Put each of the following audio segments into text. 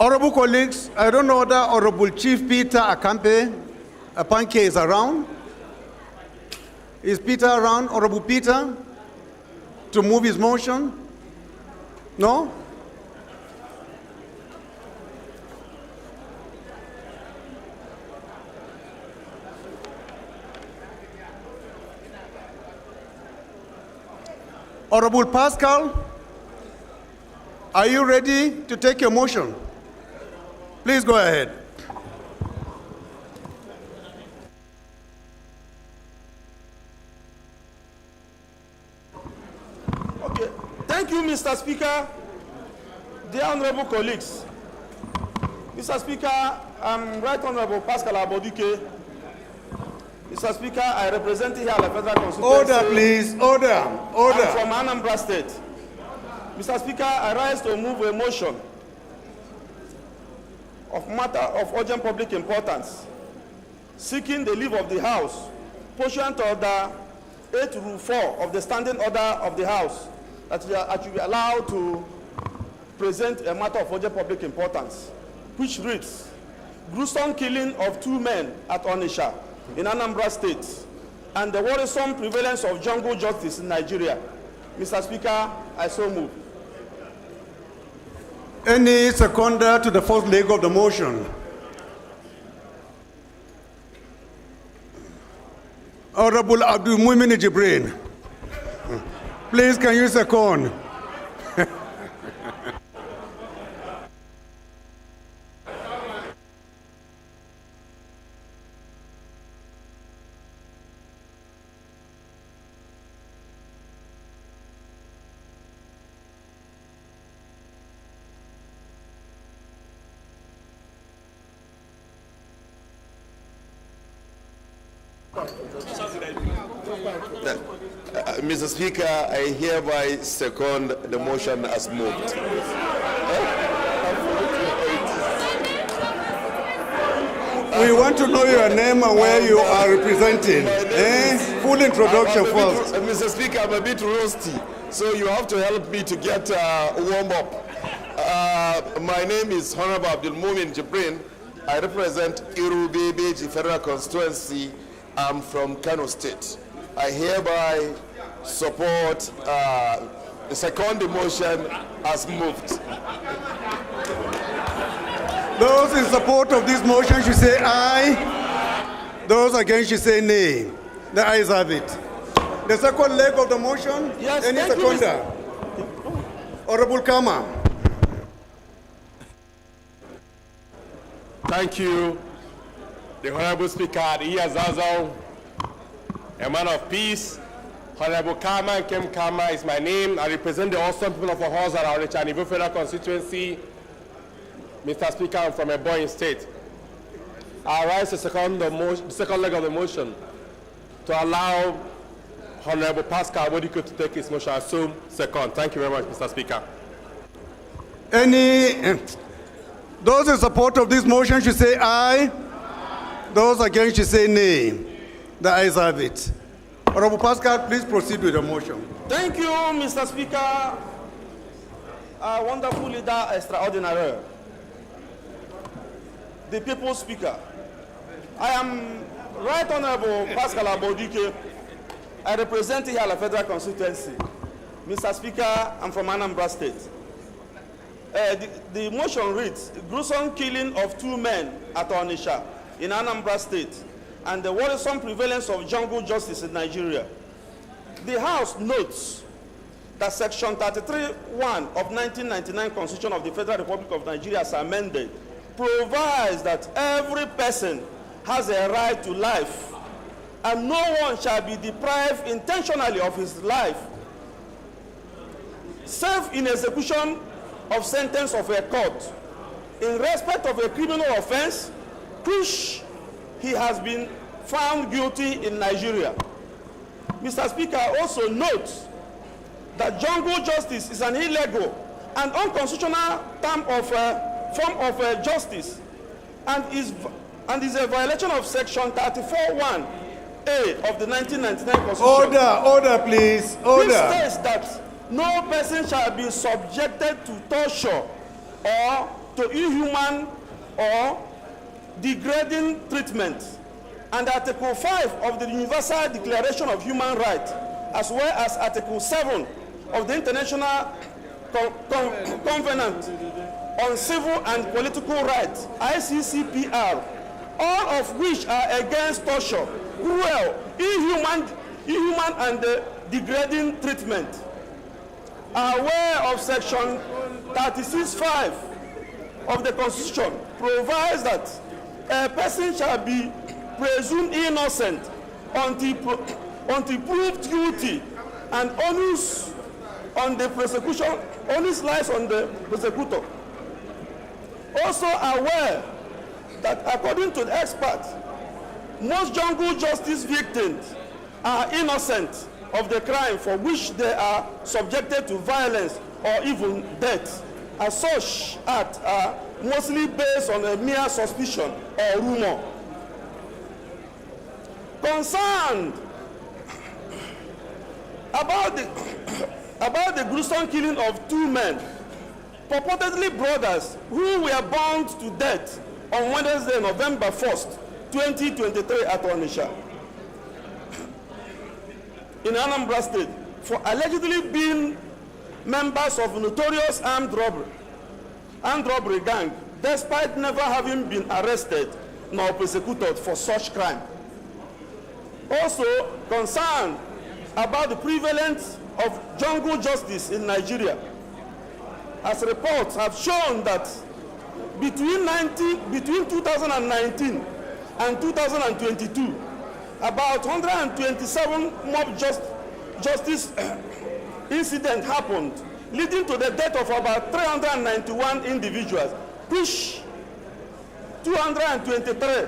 Honorable colleagues, I don't know whether Honorable Chief Peter Akampe Apanke is around. Is Peter around, Honorable Peter, to move his motion? No? Honorable Pascal, are you ready to take your motion? Please go ahead. Okay. Thank you, Mr. Speaker. Dear honorable colleagues, Mr. Speaker, I'm Right Honorable Pascal Abodike. Mr. Speaker, I represent here the Federal Constituency. Order, please. Order. Order. I'm from Anambra State. Mr. Speaker, I rise to move a motion of matter of urgent public importance, seeking the leave of the House, pursuant to Order 8 Rule 4 of the Standing Order of the House, that I should be allowed to present a matter of urgent public importance, which reads, gruesome killing of 2 men at Onitsha in Anambra State, and the worrisome prevalence of jungle justice in Nigeria. Mr. Speaker, I so move. Any seconder to the first leg of the motion? Honorable Abdul Mumin Jibril. Please, can you second? Mr. Speaker, I hereby second the motion as moved. We want to know your name and where you are representing. Full introduction first. Mr. Speaker, I'm a bit rusty, so you have to help me to get warm up. My name is Honorable Abdul Mumin Jibrin. I represent Irubebeji Federal Constituency. I'm from Kano State. I hereby support the second motion as moved. Those in support of this motion should say aye. Those against should say nay. The ayes have it. The second leg of the motion, yes, any seconder? Honorable Kama. Thank you, the Honorable Speaker, Iyazazo, a man of peace. Honorable Kama Nkem Kama is my name. I represent the awesome people of Ohaza, Onitsha Nivo Federal Constituency. Mr. Speaker, I'm from Ebonyi State. I rise to second leg of the motion to allow Honorable Pascal Abodike to take his motion. I assume second. Thank you very much, Mr. Speaker. Those in support of this motion should say aye. Those against should say nay. The ayes have it. Honorable Pascal, please proceed with the motion. Thank you, Mr. Speaker. A wonderful leader extraordinary. The People's Speaker. I am Right Honorable Pascal Abodike. I represent here the Federal Constituency. Mr. Speaker, I'm from Anambra State. The motion reads, gruesome killing of 2 men at Onitsha in Anambra State, and the worrisome prevalence of jungle justice in Nigeria. The House notes that Section 33(1) of 1999 Constitution of the Federal Republic of Nigeria, as amended, provides that every person has a right to life, and no one shall be deprived intentionally of his life, save in execution of sentence of a court, in respect of a criminal offense which he has been found guilty in Nigeria. Mr. Speaker, also notes that jungle justice is an illegal and unconstitutional form of justice, and is a violation of Section 34(1)(a) of the 1999 Constitution. Order, please. Order. This states that no person shall be subjected to torture or to inhuman or degrading treatment, and Article 5 of the Universal Declaration of Human Rights, as well as Article 7 of the International Covenant on Civil and Political Rights, ICCPR, all of which are against torture, cruel, inhuman and degrading treatment. Are aware of Section 36(5) of the Constitution provides that a person shall be presumed innocent until proved guilty, and onus on the prosecution, onus lies on the prosecutor. Also aware that according to the experts, most jungle justice victims are innocent of the crime for which they are subjected to violence or even death. As such acts are mostly based on a mere suspicion or rumor. Concerned about the gruesome killing of two men, purportedly brothers, who were burned to death on Wednesday, November 1st, 2023 at Onitsha, in Anambra State, for allegedly being members of notorious armed robbery gang, despite never having been arrested nor prosecuted for such crime. Also concerned about the prevalence of jungle justice in Nigeria, as reports have shown that between 2019 and 2022, about 127 mob justice incidents happened, leading to the death of about 391 individuals, which 223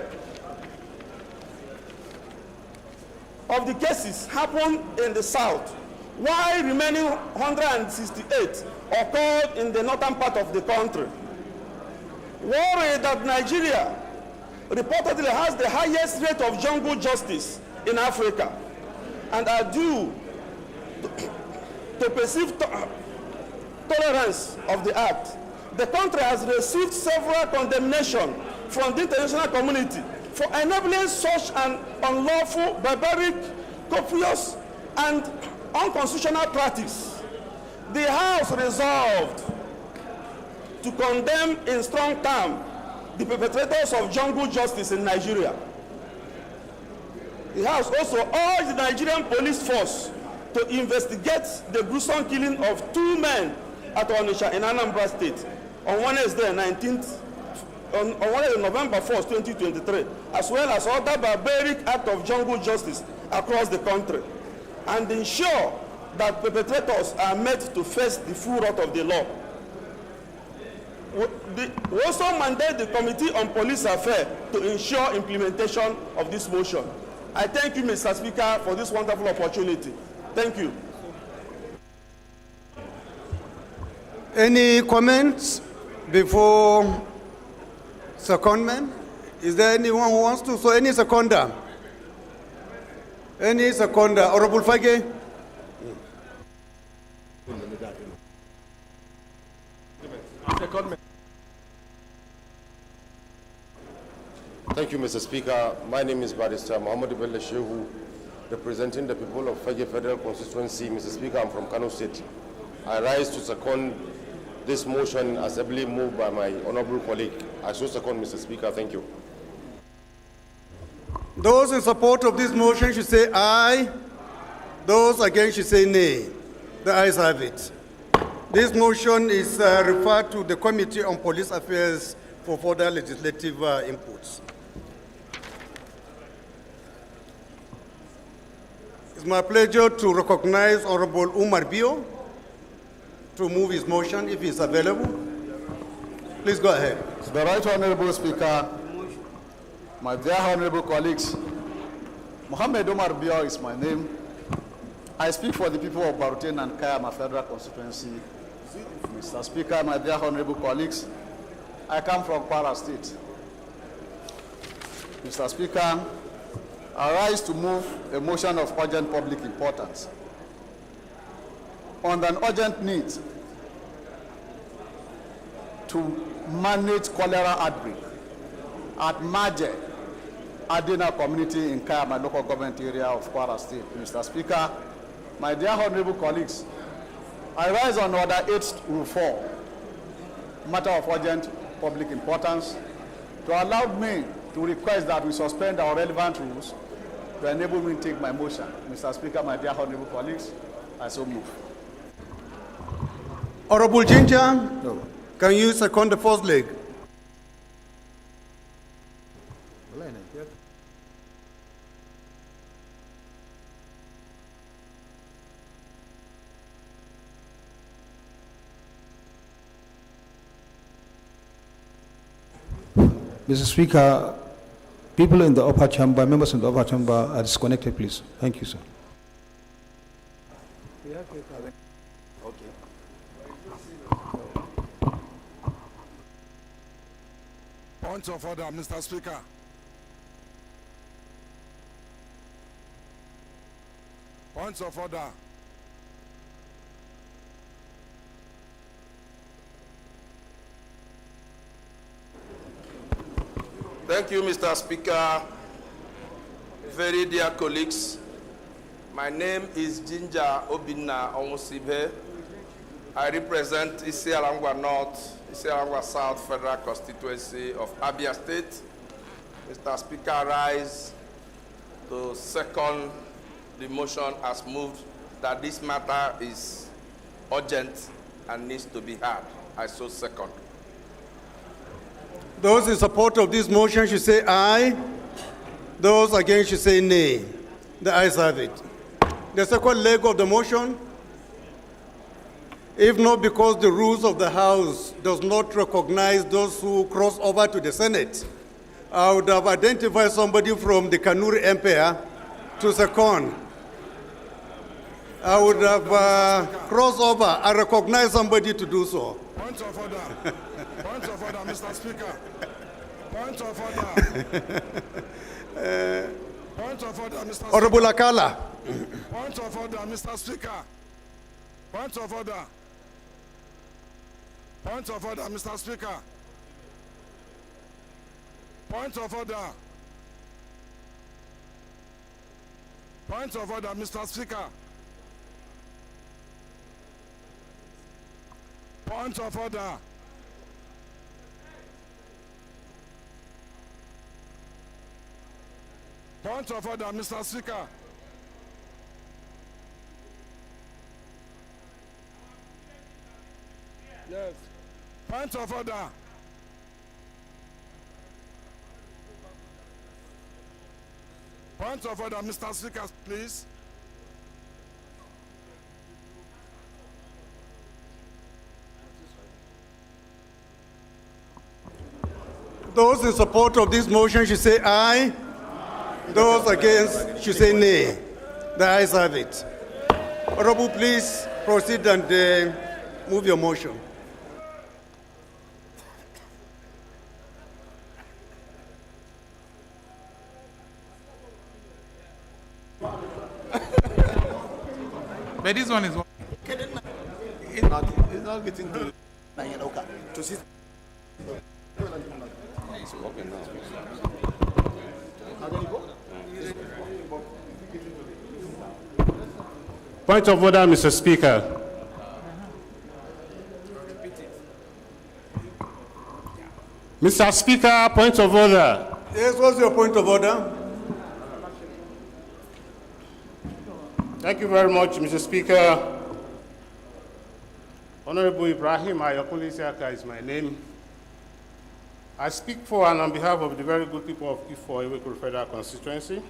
of the cases happened in the south, while remaining 168 occurred in the northern part of the country. Worried that Nigeria reportedly has the highest rate of jungle justice in Africa and are due to perceived tolerance of the act, the country has received several condemnations from the international community for enabling such an unlawful, barbaric, copious, and unconstitutional practice. The House resolved to condemn in strong terms the perpetrators of jungle justice in Nigeria. The House also urged the Nigerian police force to investigate the gruesome killing of two men at Onitsha in Anambra State on Wednesday, November 1st, 2023, as well as other barbaric acts of jungle justice across the country, and ensure that perpetrators are made to face the full wrath of the law. We also mandate the Committee on Police Affairs to ensure implementation of this motion. I thank you, Mr. Speaker, for this wonderful opportunity. Thank you. Any comments before secondment? Is there anyone who wants to? So any seconder? Any seconder? Honorable Fage? Thank you, Mr. Speaker. My name is Barrister Muhammad Bello Shehu, representing the people of Fage Federal Constituency. Mr. Speaker, I'm from Kano State. I rise to second this motion as ably moved by my honorable colleague. I so second, Mr. Speaker. Thank you. Those in support of this motion should say aye. Those against should say nay. The ayes have it. This motion is referred to the Committee on Police Affairs for further legislative inputs. It's my pleasure to recognize Honorable Umar Bio to move his motion if he's available. Please go ahead. The Right Honorable Speaker, my dear honorable colleagues, Mohammed Omar Bio is my name. I speak for the people of Barutin and Kayama Federal Constituency. Mr. Speaker, my dear honorable colleagues, I come from Kwara State. Mr. Speaker, I rise to move a motion of urgent public importance on an urgent need to manage cholera outbreak at Maje, Adena community in Kaya, my local government area of Kwara State. Mr. Speaker, my dear honorable colleagues, I rise on Order 8 Rule 4, matter of urgent public importance, to allow me to request that we suspend our relevant rules to enable me to take my motion. Mr. Speaker, my dear honorable colleagues, I so move. Honorable Ginger, No. can you second the first leg? Mr. Speaker, people in the upper chamber, members in the upper chamber are disconnected, please. Thank you, sir. Point of order, Mr. Speaker. Point of order. Thank you, Mr. Speaker. Very dear colleagues, my name is Ginger Obinna Onwusibe. I represent Isialangwa North, Isialangwa South Federal Constituency of Abia State. Mr. Speaker, I rise to second the motion as moved that this matter is urgent and needs to be heard. I so second. Those in support of this motion should say aye. Those against should say nay. The ayes have it. The second leg of the motion, if not because the rules of the House does not recognize those who cross over to the Senate, I would have identified somebody from the Kanuri Empire to second. I would have crossed over and recognized somebody to do so. Point of order. Point of order, Mr. Speaker. Point of order. Point of order, Mr. Speaker. Honorable Akala. Point of order, Mr. Speaker. Point of order. Point of order, Mr. Speaker. Point of order. Point of order, Mr. Speaker. Point of order. Point of order, Mr. Speaker. Yes. Point of order. Point of order, Mr. Speaker, please. Those in support of this motion should say aye. Those against should say nay. The ayes have it. Honorable, please proceed and move your motion. But this one is It's not getting to see. Point of order, Mr. Speaker. Mr. Speaker, point of order. Yes, what's your point of order? Thank you very much, Mr. Speaker. Honorable Ibrahim Ayokunle Isiaka is my name. I speak for and on behalf of the very good people of Ifo Iwekuru Federal Constituency.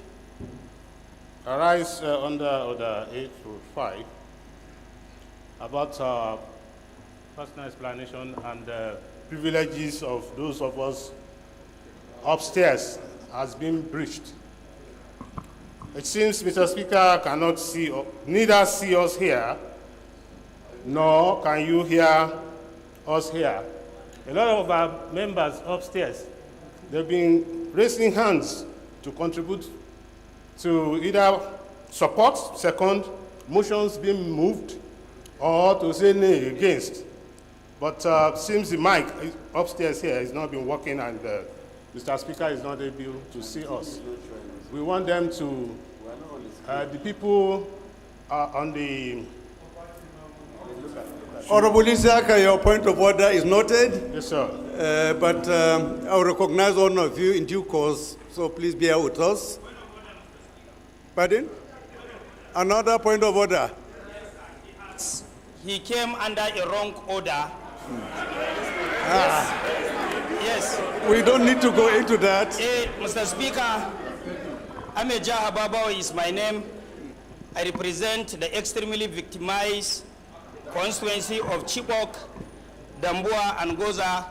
I rise under Order 8-5 about personal explanation and privileges of those of us upstairs has been breached. It seems Mr. Speaker cannot see, neither see us here, nor can you hear us here. A lot of our members upstairs, they've been raising hands to contribute to either support, second, motions being moved, or to say nay against. But seems the mic upstairs here has not been working, and Mr. Speaker is not able to see us. We want them to, the people on the... Honorable Isiaka, your point of order is noted, Yes, sir. but I will recognize one of you in due course, so please bear with us. Pardon? Another point of order. He came under a wrong order. Yes. We don't need to go into that. Mr. Speaker, Ameja Hababo is my name. I represent the extremely victimized constituency of Chibok, Dambua, and Goza.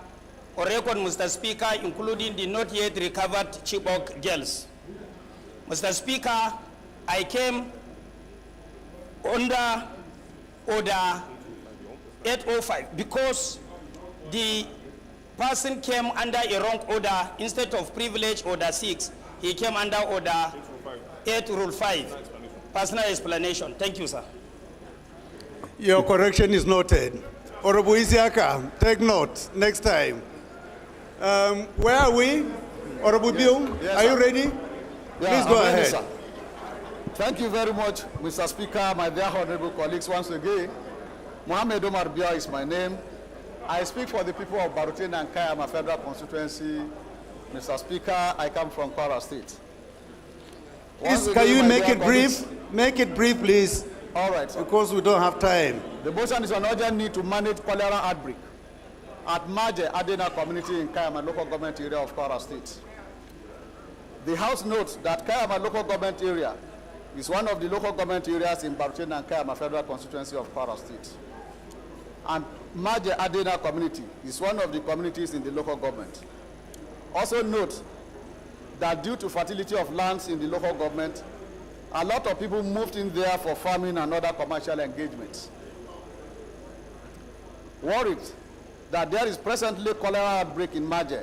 On record, Mr. Speaker, including the not yet recovered Chibok girls. Mr. Speaker, I came under order 805 because the person came under a wrong order. Instead of privilege order 6, he came under order 8 rule 5. Personal explanation. Thank you, sir. Your correction is noted. Honorable Isiaka, take note next time. Where are we? Honorable Bill, Yes, are you sir. ready? Please go I'm ready, ahead. sir. Thank you very much, Mr. Speaker, my dear honorable colleagues. Once again, Mohammed Omar Biya is my name. I speak for the people of Barutin and Kayama Federal Constituency. Mr. Speaker, I come from Kwara State. Once Please, can again, you my make dear it brief? colleagues- Make it brief, please, All right, sir. because we don't have time. The motion is on urgent need to manage cholera outbreak at Maje Adena community in Kayama local government area of Kwara State. The House notes that Kayama local government area is one of the local government areas in Barutin and Kayama Federal Constituency of Kwara State. And Maje Adena community is one of the communities in the local government. Also note that due to fertility of lands in the local government, a lot of people moved in there for farming and other commercial engagements. Worried that there is presently cholera outbreak in Maje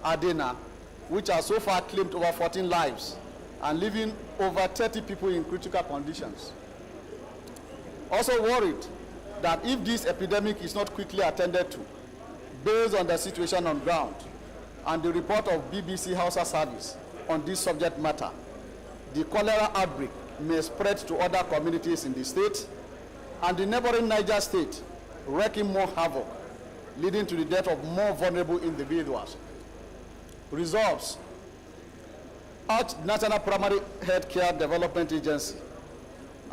Adena, which has so far claimed over 14 lives and leaving over 30 people in critical conditions. Also worried that if this epidemic is not quickly attended to, based on the situation on ground and the report of BBC Hausa Service on this subject matter, the cholera outbreak may spread to other communities in the state and the neighboring Niger state, wreaking more havoc, leading to the death of more vulnerable individuals. Resolves: urge National Primary Health Care Development Agency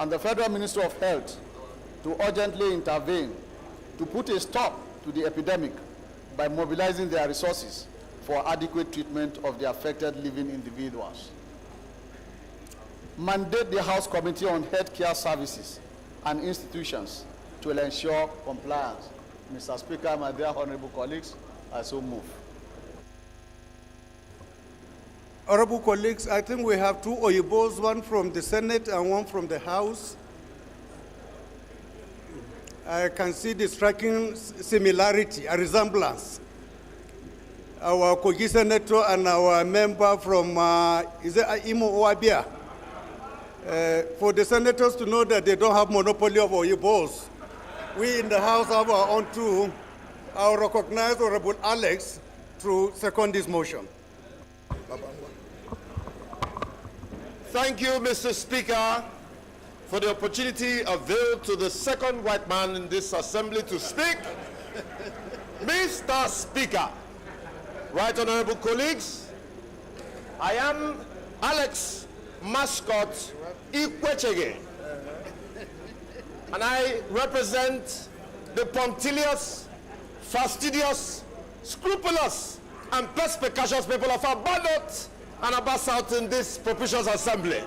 and the Federal Ministry of Health to urgently intervene to put a stop to the epidemic by mobilizing their resources for adequate treatment of the affected living individuals. Mandate the House Committee on Health Care Services and Institutions to ensure compliance. Mr. Speaker, my dear honorable colleagues, I so move. Honorable colleagues, I think we have two Oyibos, one from the Senate and one from the House. I can see the striking similarity, a resemblance. Our Kogi Senator and our member from, is it Imo Oabia? For the senators to know that they don't have monopoly of Oyibos. We in the House have our own too. I'll recognize Honorable Alex to second this motion. Thank you, Mr. Speaker, for the opportunity availed to the second white man in this assembly to speak. Mr. Speaker, right honorable colleagues, I am Alex Mascot Ikwechege, and I represent the punctilious, fastidious, scrupulous, and perspicacious people of Abadot and Abba South in this propitious assembly.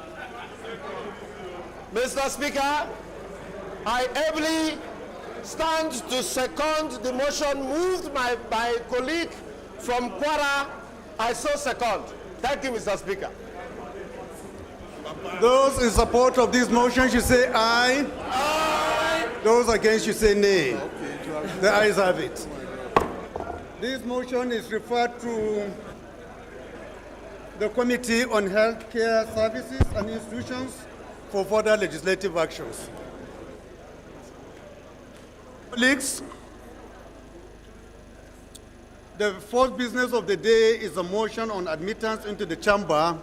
Mr. Speaker, I ably stand to second the motion moved by my colleague from Kwara. I so second. Thank you, Mr. Speaker. Those in support of this motion should say aye. Aye. Those against should say nay. The ayes have it. This motion is referred to the Committee on Health Care Services and Institutions for further legislative actions. Colleagues, The first business of the day is a motion on admittance into the chamber.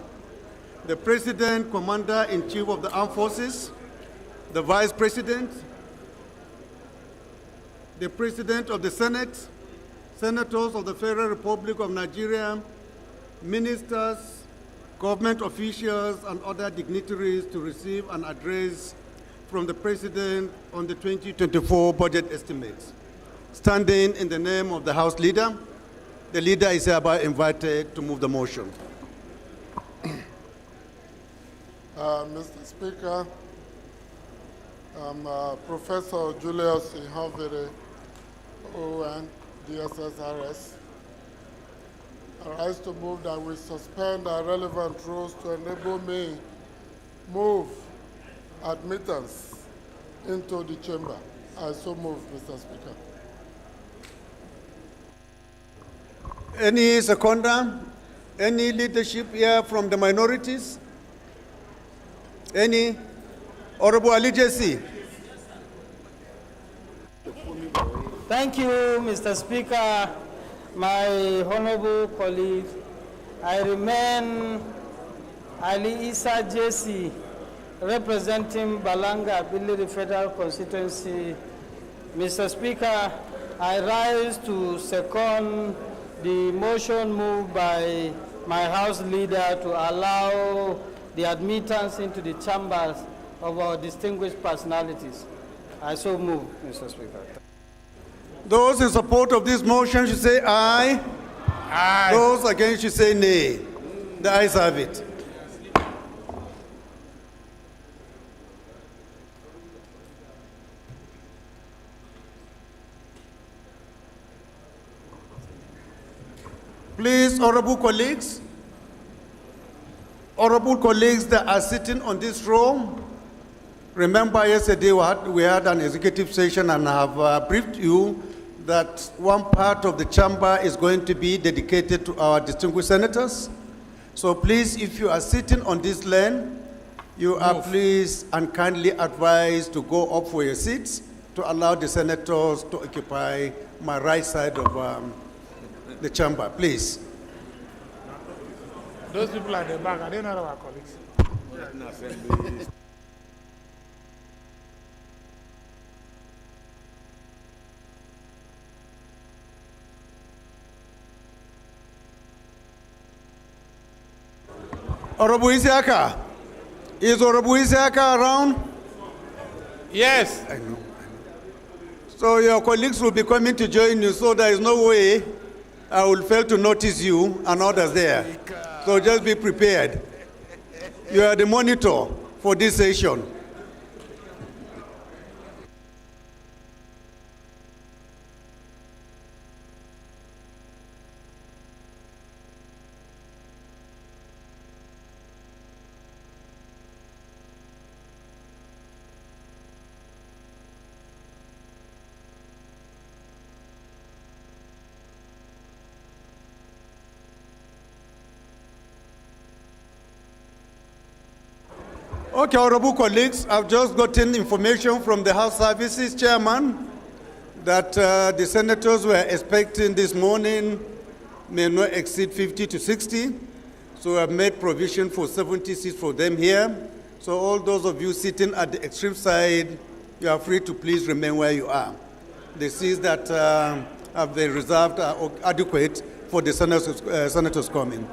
The President, Commander-in-Chief of the Armed Forces, the Vice President, the President of the Senate, Senators of the Federal Republic of Nigeria, ministers, government officials, and other dignitaries to receive an address from the President on the 2024 budget estimates. Standing in the name of the House Leader, the Leader is hereby invited to move the motion. Mr. Speaker, I'm Professor Julius Ihovere, ON, DSSRS. I rise to move that we suspend our relevant rules to enable me move admittance into the chamber. I so move, Mr. Speaker. Any seconder? Any leadership here from the minorities? Any? Honorable Ali Jesse. Thank you, Mr. Speaker. My honorable colleagues, I remain Ali Isa Jesse, representing Balanga Biliri Federal Constituency. Mr. Speaker, I rise to second the motion moved by my House Leader to allow the admittance into the chambers of our distinguished personalities. I so move, Mr. Speaker. Those in support of this motion should say aye. Aye. Those against should say nay. The ayes have it. Please, honorable colleagues that are sitting on this row, remember yesterday we had an executive session and I have briefed you that one part of the chamber is going to be dedicated to our distinguished senators. So please, if you are sitting on this lane, you are pleased and kindly advised to go up for your seats to allow the senators to occupy my right side of the chamber, please. Those people at the back, are they not our colleagues? Honorable Isiaka. Is Honorable Isiaka around? Yes. I know. So your colleagues will be coming to join you, so there is no way I will fail to notice you and others there. So just be prepared. You are the monitor for this session. Okay, honorable colleagues, I've just gotten information from the House Services Chairman that the senators were expecting this morning may not exceed 50 to 60. So I've made provision for 70 seats for them here. So all those of you sitting at the extreme side, you are free to please remain where you are. The seats that have been reserved are adequate for the senators coming.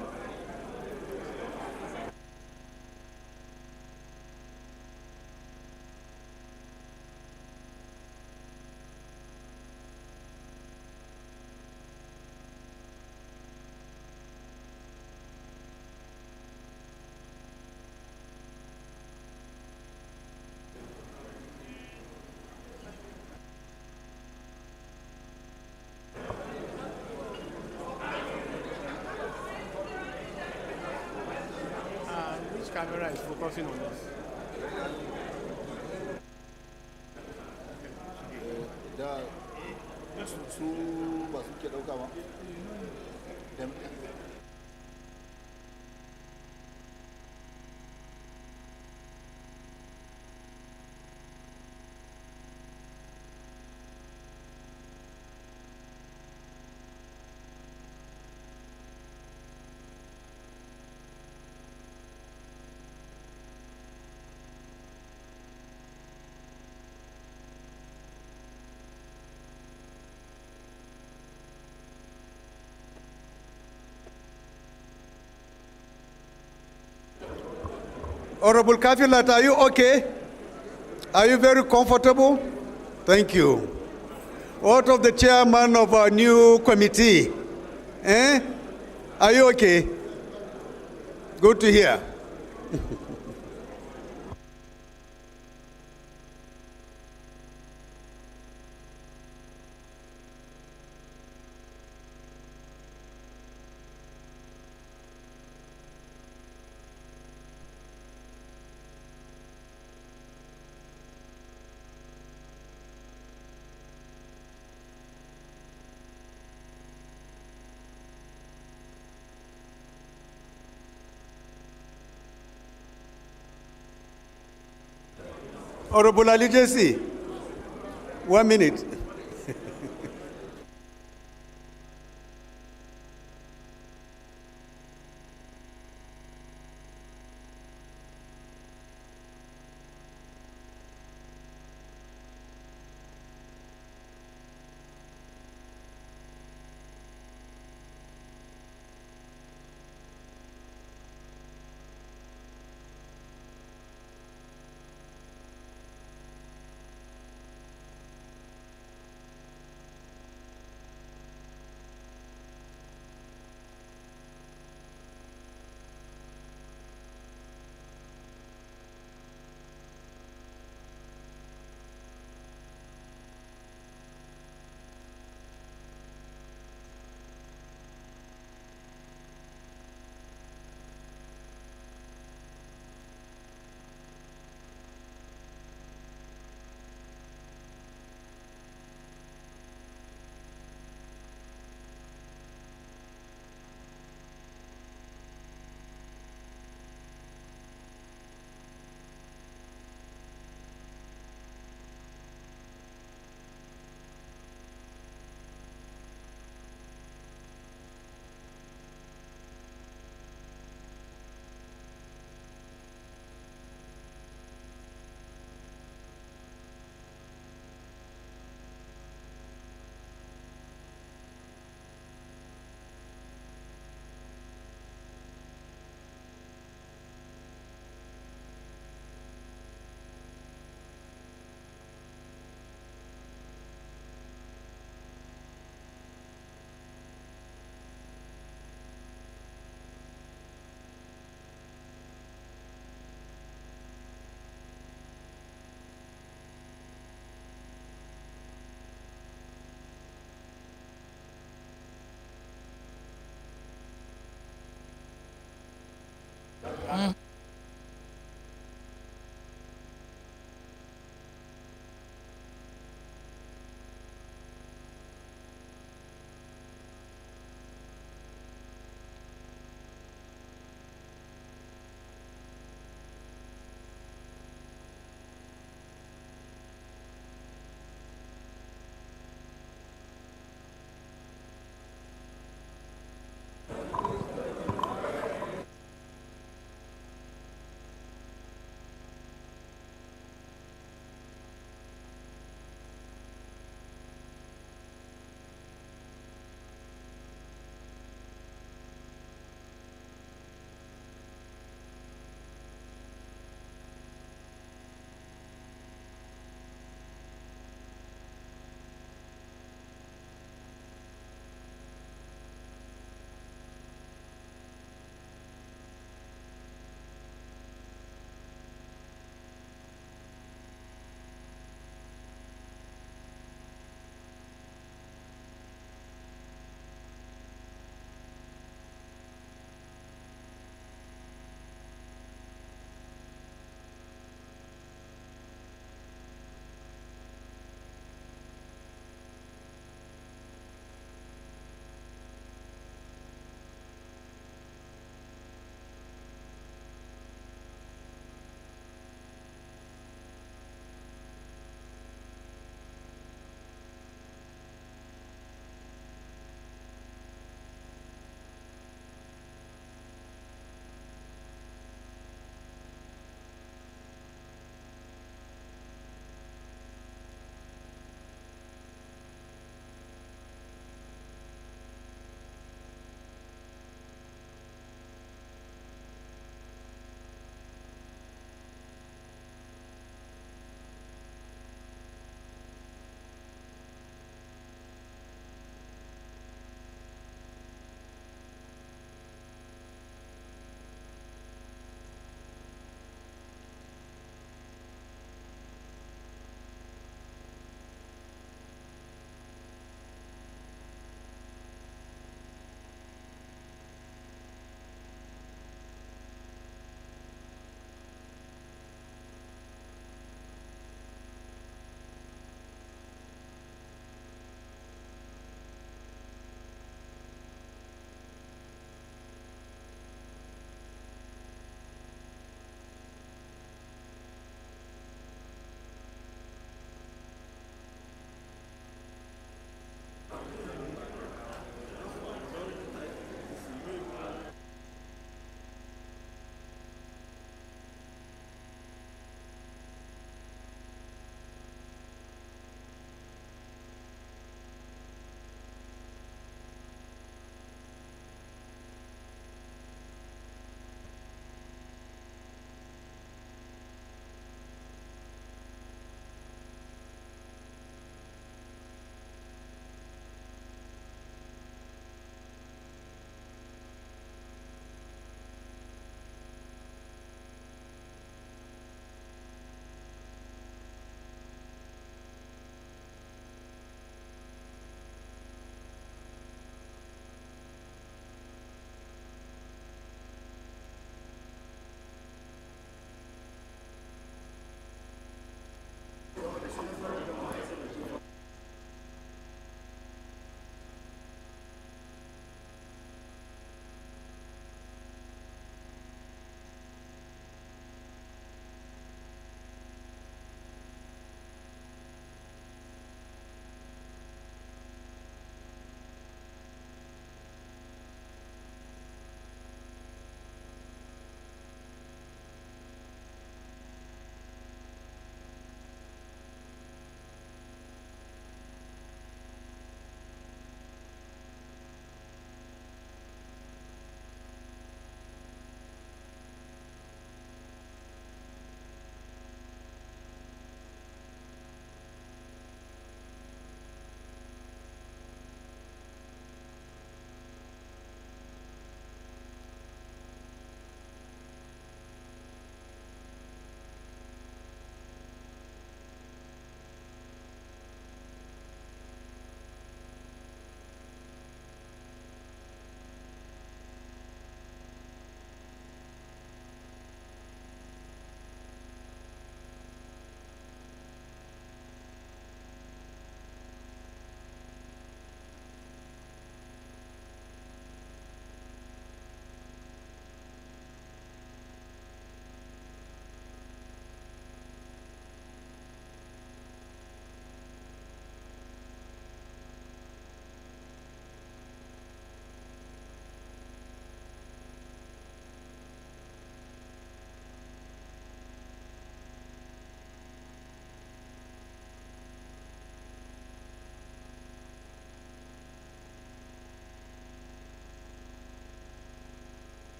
Camera is focusing on us. Honorable Kafilat, are you okay? Are you very comfortable? Thank you. What of the chairman of our new committee? Eh? Are you okay? Good to hear. Honorable Ali Jesse, 1 minute.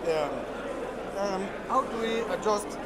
How do we adjust?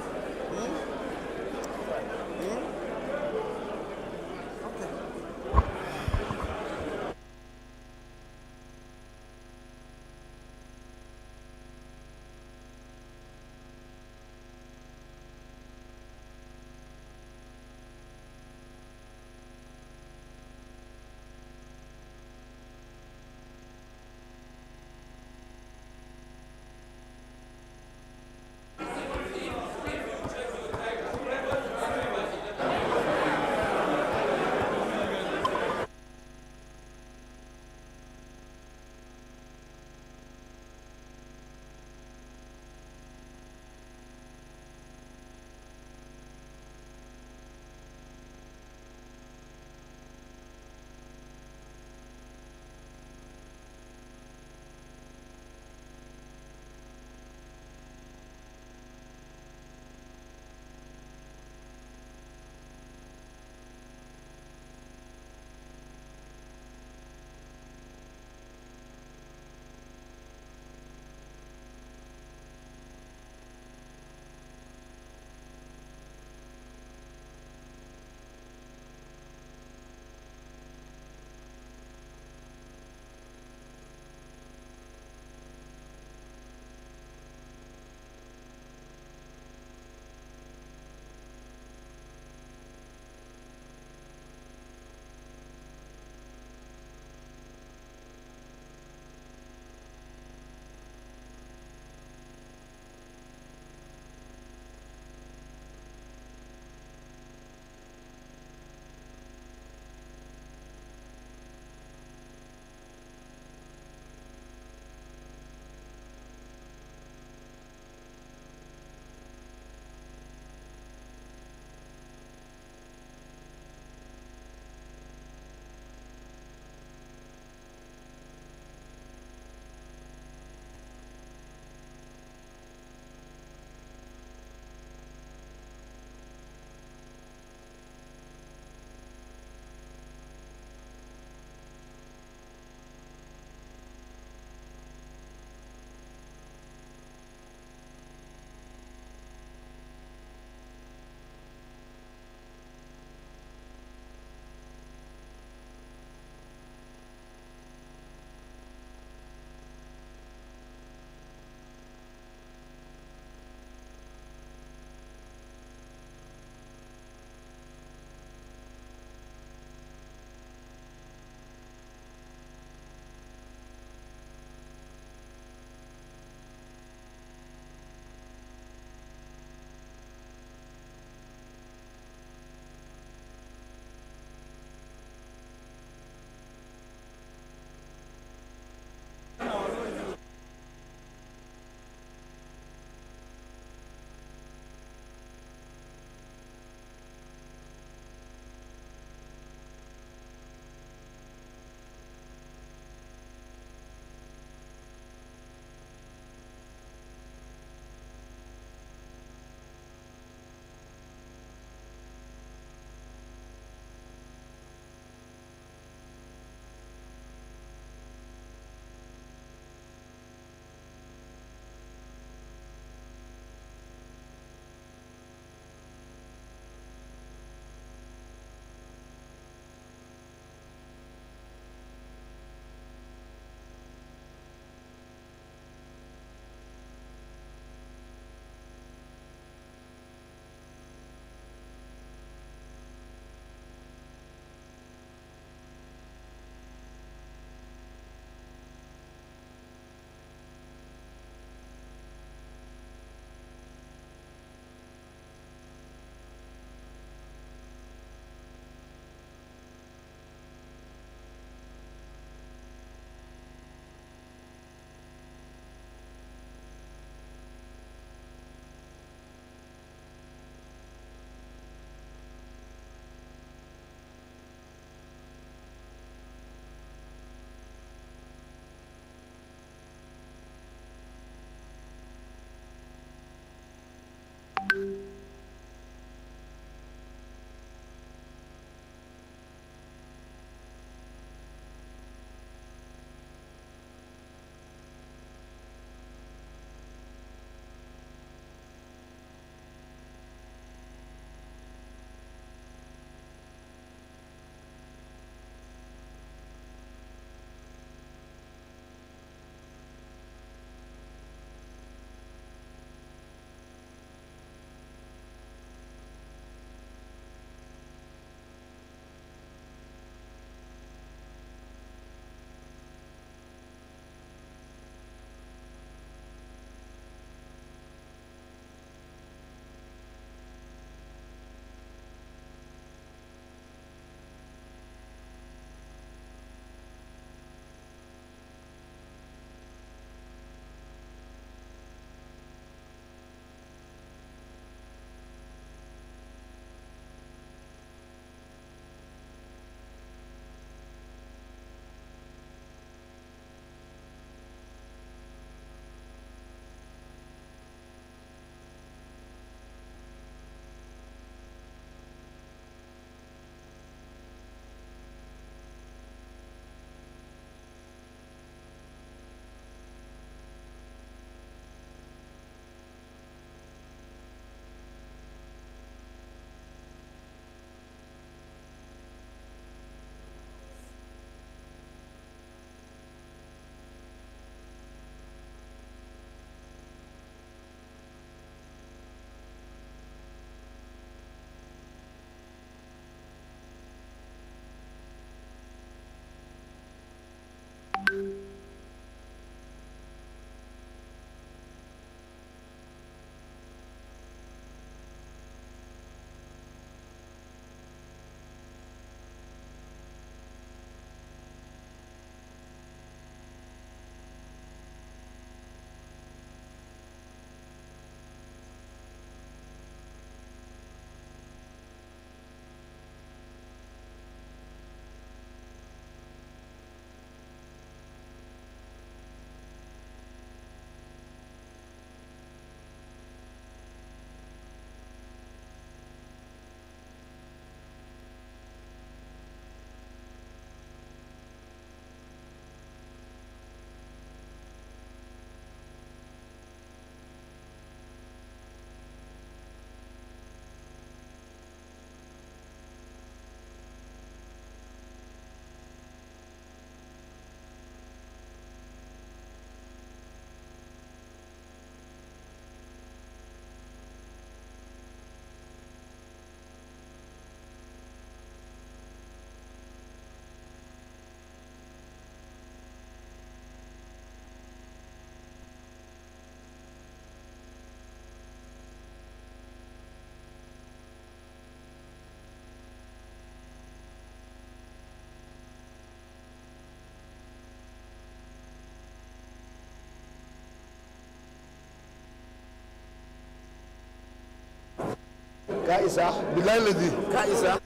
Ka isa? Bilal Ladi. Ka isa?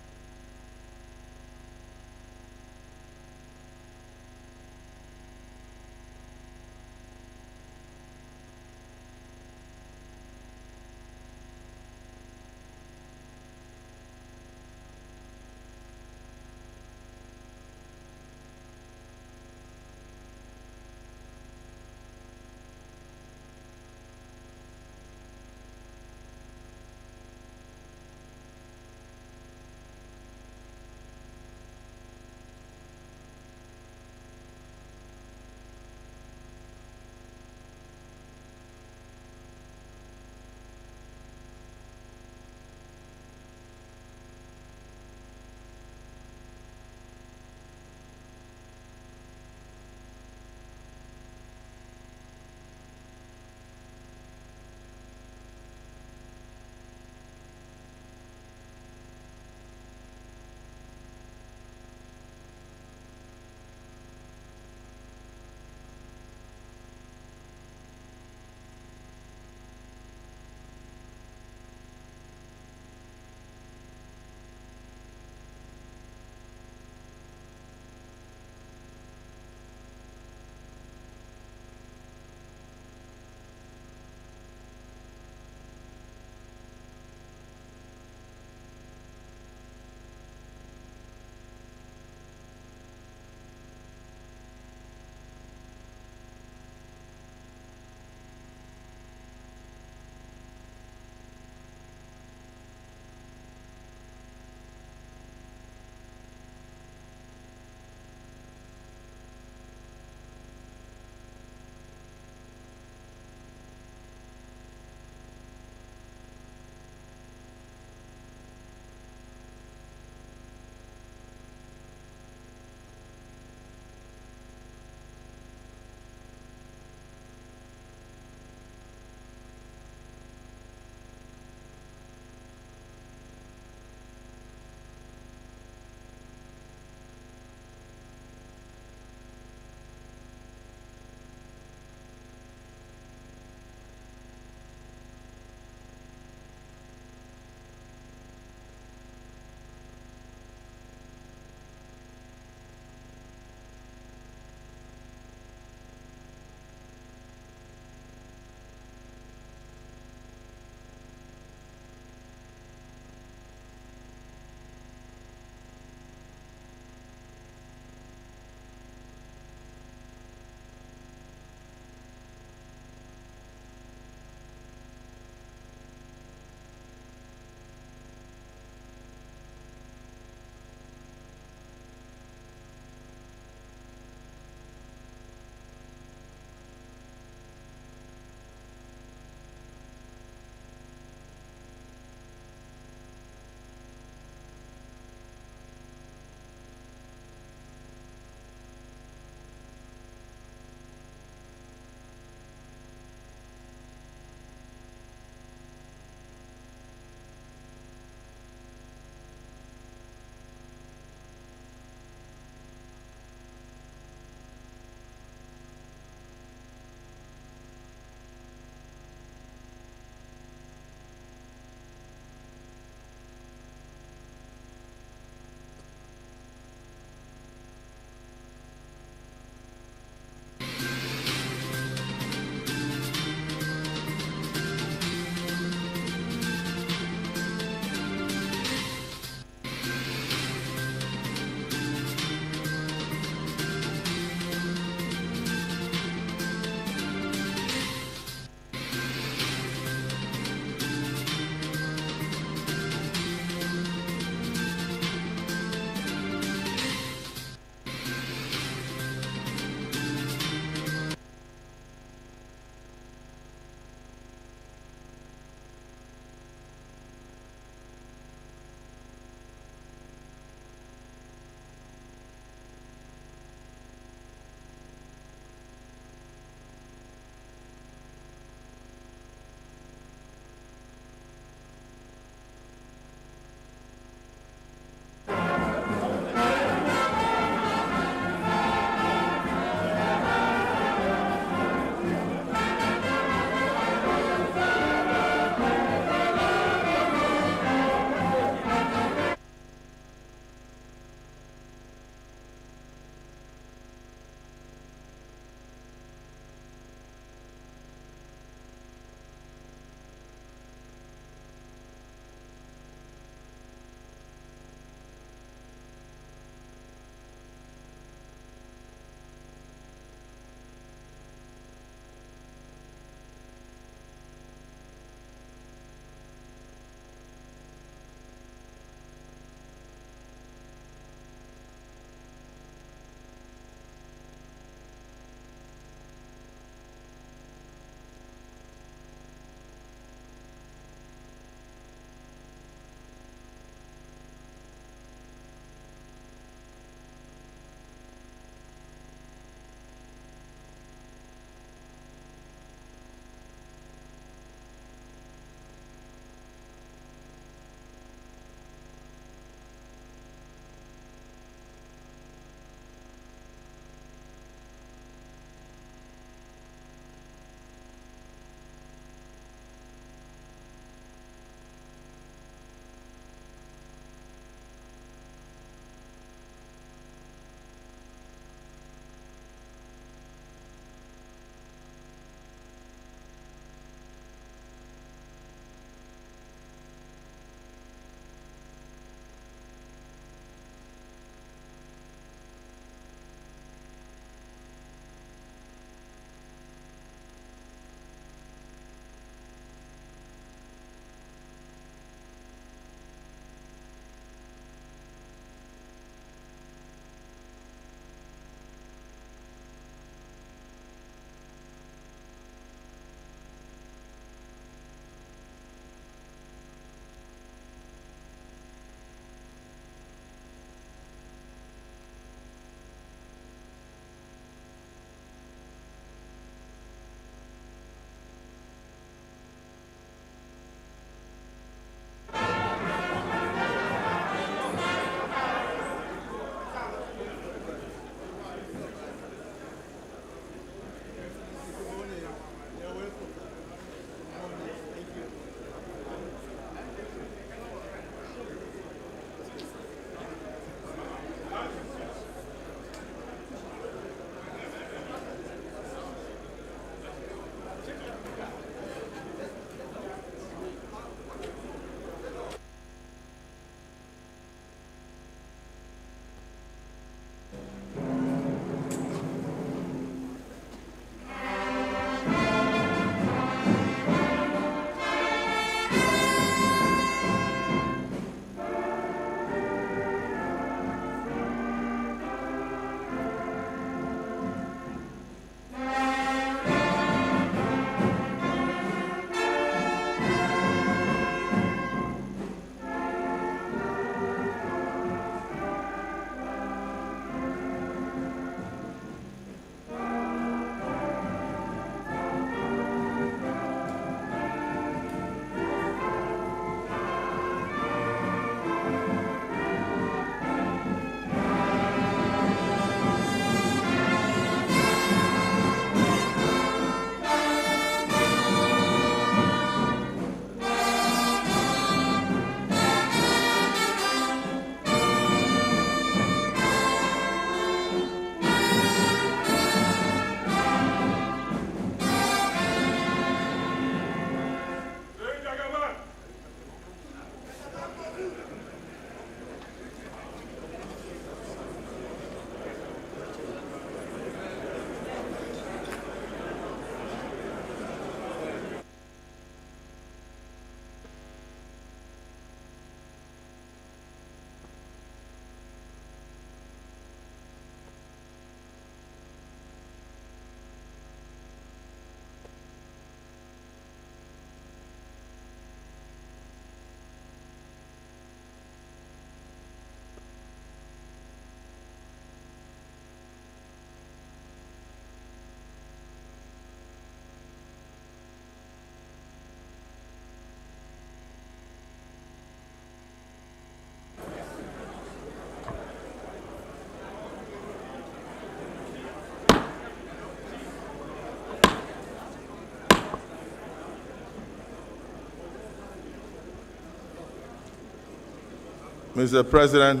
Mr. President,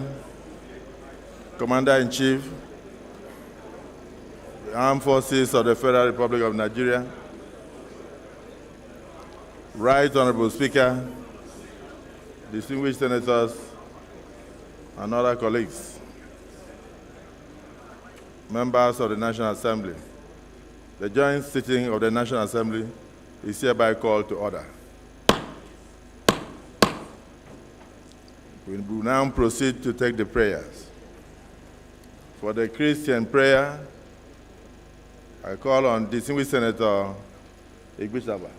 Commander-in-Chief, the Armed Forces of the Federal Republic of Nigeria, Right Honorable Speaker, distinguished senators, and other colleagues, members of the National Assembly. The joint sitting of the National Assembly is hereby called to order. We will now proceed to take the prayers. For the Christian prayer, I call on distinguished Senator Igbishaba.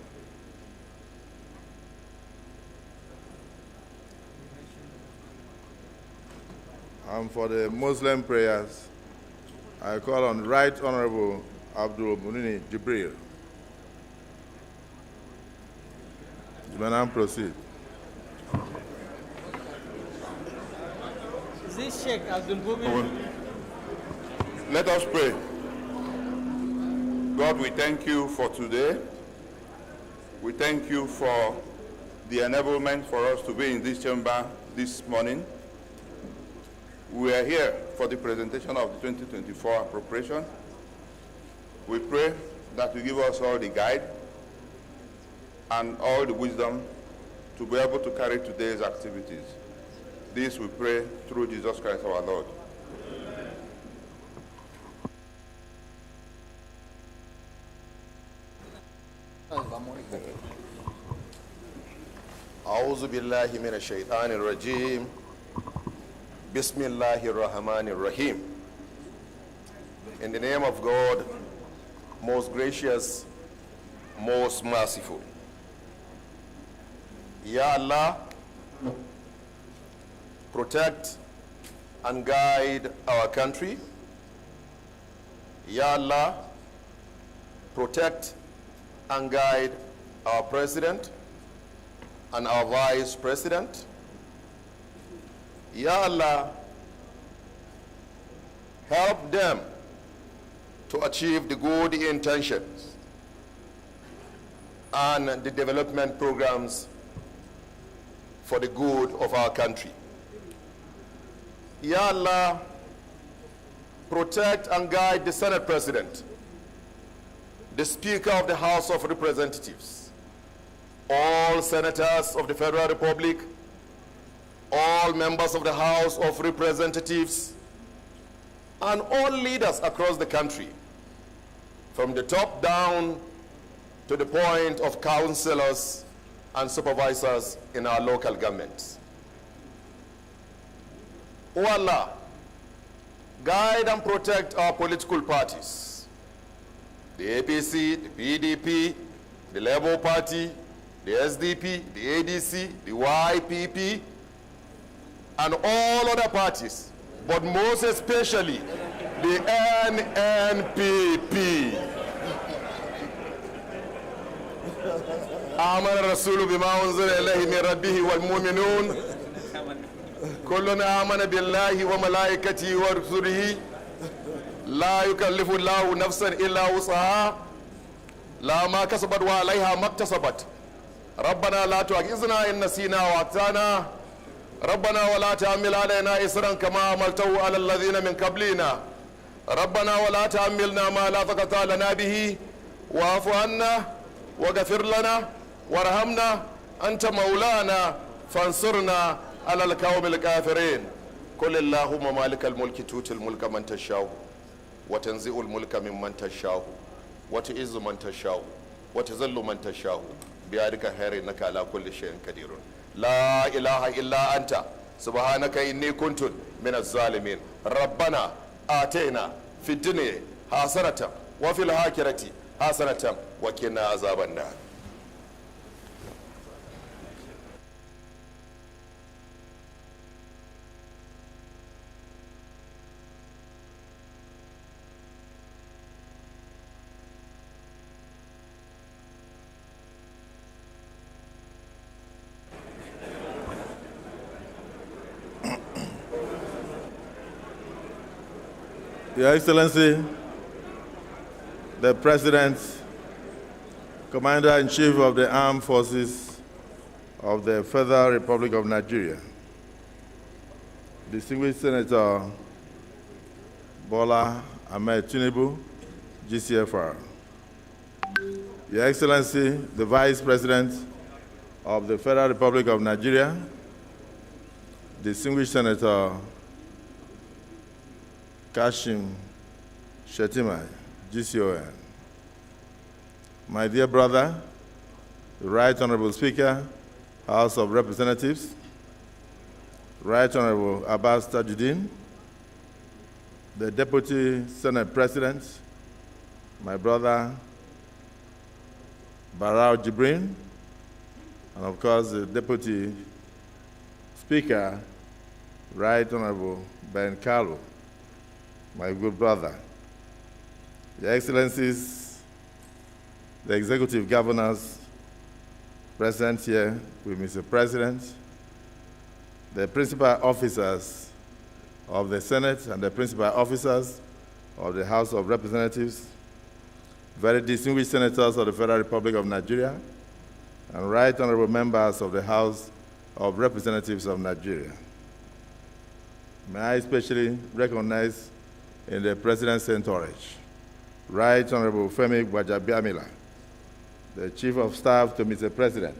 And for the Muslim prayers, I call on Right Honorable Abdul Munini Jibril. You may now proceed. This Sheikh Abdul Mumin. Let us pray. God, we thank you for today. We thank you for the enablement for us to be in this chamber this morning. We are here for the presentation of the 2024 appropriation. We pray that you give us all the guide and all the wisdom to be able to carry today's activities. This we pray through Jesus Christ our Lord. أعوذ بالله من الشيطان الرجيم بسم الله الرحمن الرحيم. In the name of God, most gracious, most merciful. Ya Allah, protect and guide our country. Ya Allah, protect and guide our president and our vice president. Ya Allah, help them to achieve the good intentions and the development programs for the good of our country. Ya Allah, protect and guide the Senate President, the Speaker of the House of Representatives, all senators of the Federal Republic, all members of the House of Representatives, and all leaders across the country, from the top down to the point of councillors and supervisors in our local governments. O Allah, guide and protect our political parties, the APC, the PDP, the Labour Party, the SDP, the ADC, the YPP, and all other parties, but most especially the NNPP. آمن الرسول بما أنزل إليه من ربه والمؤمنون كلنا آمن بالله وملائكته ورسله لا يكلف الله نفسا إلا وسعها لا ما كسبت وعليها ما اكتسبت ربنا لا تؤاخذنا إن نسينا وأخطأنا ربنا ولا تحمل علينا إصرا كما حملته على الذين من قبلنا ربنا ولا تحملنا ما لا طاقة لنا به واعف عنا واغفر لنا وارحمنا أنت مولانا فانصرنا على القوم الكافرين قل اللهم مالك الملك تؤتي الملك من تشاء وتنزع الملك ممن تشاء وتعز من تشاء وتذل من تشاء بيدك خير إنك على كل شيء قدير لا إله إلا أنت سبحانك إني كنت من الظالمين ربنا آتينا في الدنيا حسنة وفي الآخرة حسنة وقنا عذاب النار. Your Excellency, the President, Commander-in-Chief of the Armed Forces of the Federal Republic of Nigeria, Distinguished Senator Bola Ahmed Tinubu, GCFR. Your Excellency, the Vice President of the Federal Republic of Nigeria, Distinguished Senator Kashim Shettima, GCON. My dear brother, the Right Honorable Speaker, House of Representatives, Right Honorable Abbas Tajuddin, the Deputy Senate President, my brother Barao Jibrin, and of course the Deputy Speaker, Right Honorable Ben Kalu, my good brother. Your Excellencies, the Executive Governors present here with Mr. President, the principal officers of the Senate and the principal officers of the House of Representatives, very distinguished senators of the Federal Republic of Nigeria, and right honorable members of the House of Representatives of Nigeria. May I especially recognize in the President's entourage, Right Honorable Femi Gbajabiamila, the Chief of Staff to Mr. President,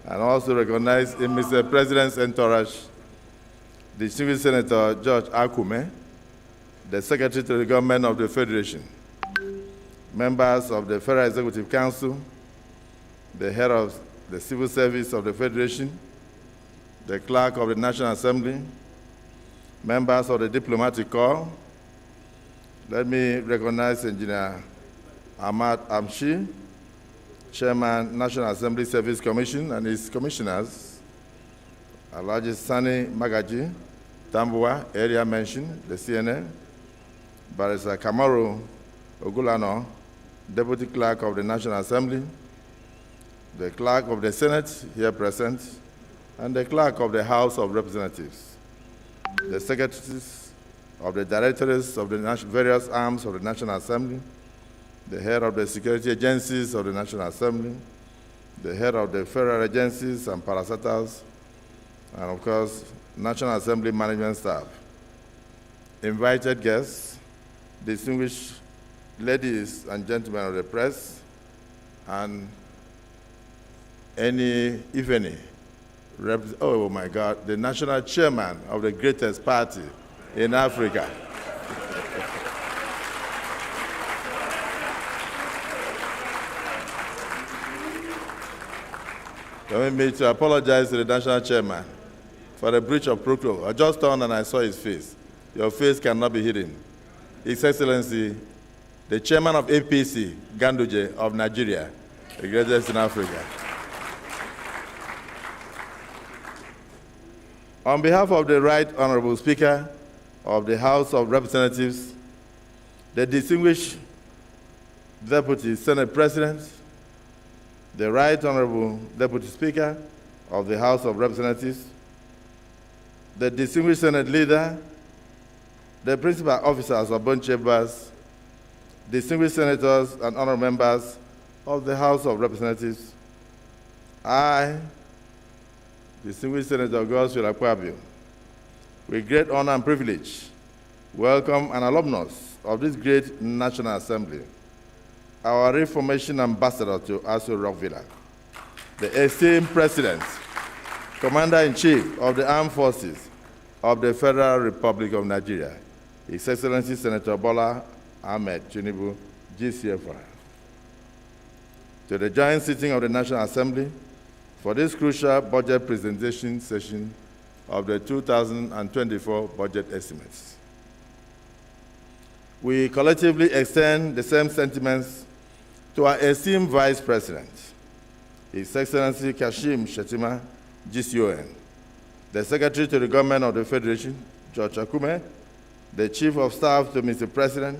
and also recognize in Mr. President's entourage, distinguished Senator George Akume, the Secretary to the Government of the Federation, members of the Federal Executive Council, the head of the Civil Service of the Federation, the Clerk of the National Assembly, members of the Diplomatic Corps. Let me recognize Engineer Ahmad Amshi, Chairman, National Assembly Service Commission, and his commissioners, Alhaji Sani Magaji, Tambua, area mentioned, the CNN, Barrister Kamaru Ogulano, Deputy Clerk of the National Assembly, the Clerk of the Senate, here present, and the Clerk of the House of Representatives, the Secretaries of the Directorates of the various arms of the National Assembly, the head of the security agencies of the National Assembly, the head of the federal agencies and parastatals, and of course, National Assembly management staff, invited guests, distinguished ladies and gentlemen of the press, and any, if any, oh my God, the national chairman of the greatest party in Africa. Permit me to apologize to the national chairman for the breach of protocol. I just turned and I saw his face. Your face cannot be hidden. His Excellency, the chairman of APC, Ganduje of Nigeria, the greatest in Africa. On behalf of the Right Honorable Speaker of the House of Representatives, the distinguished Deputy Senate President, the Right Honorable Deputy Speaker of the House of Representatives, the distinguished Senate Leader, the principal officers of both chambers, distinguished senators and honorable members of the House of Representatives, I, distinguished Senator Godswill Akpabio, with great honor and privilege, welcome an alumnus of this great National Assembly, our Reformation Ambassador to Aso Rock Villa, the esteemed President, Commander-in-Chief of the Armed Forces of the Federal Republic of Nigeria, His Excellency Senator Bola Ahmed Tinubu, GCFR. To the joint sitting of the National Assembly for this crucial budget presentation session of the 2024 budget estimates. We collectively extend the same sentiments to our esteemed Vice President, His Excellency Kashim Shettima, GCON, the Secretary to the Government of the Federation, George Akume, the Chief of Staff to Mr. President,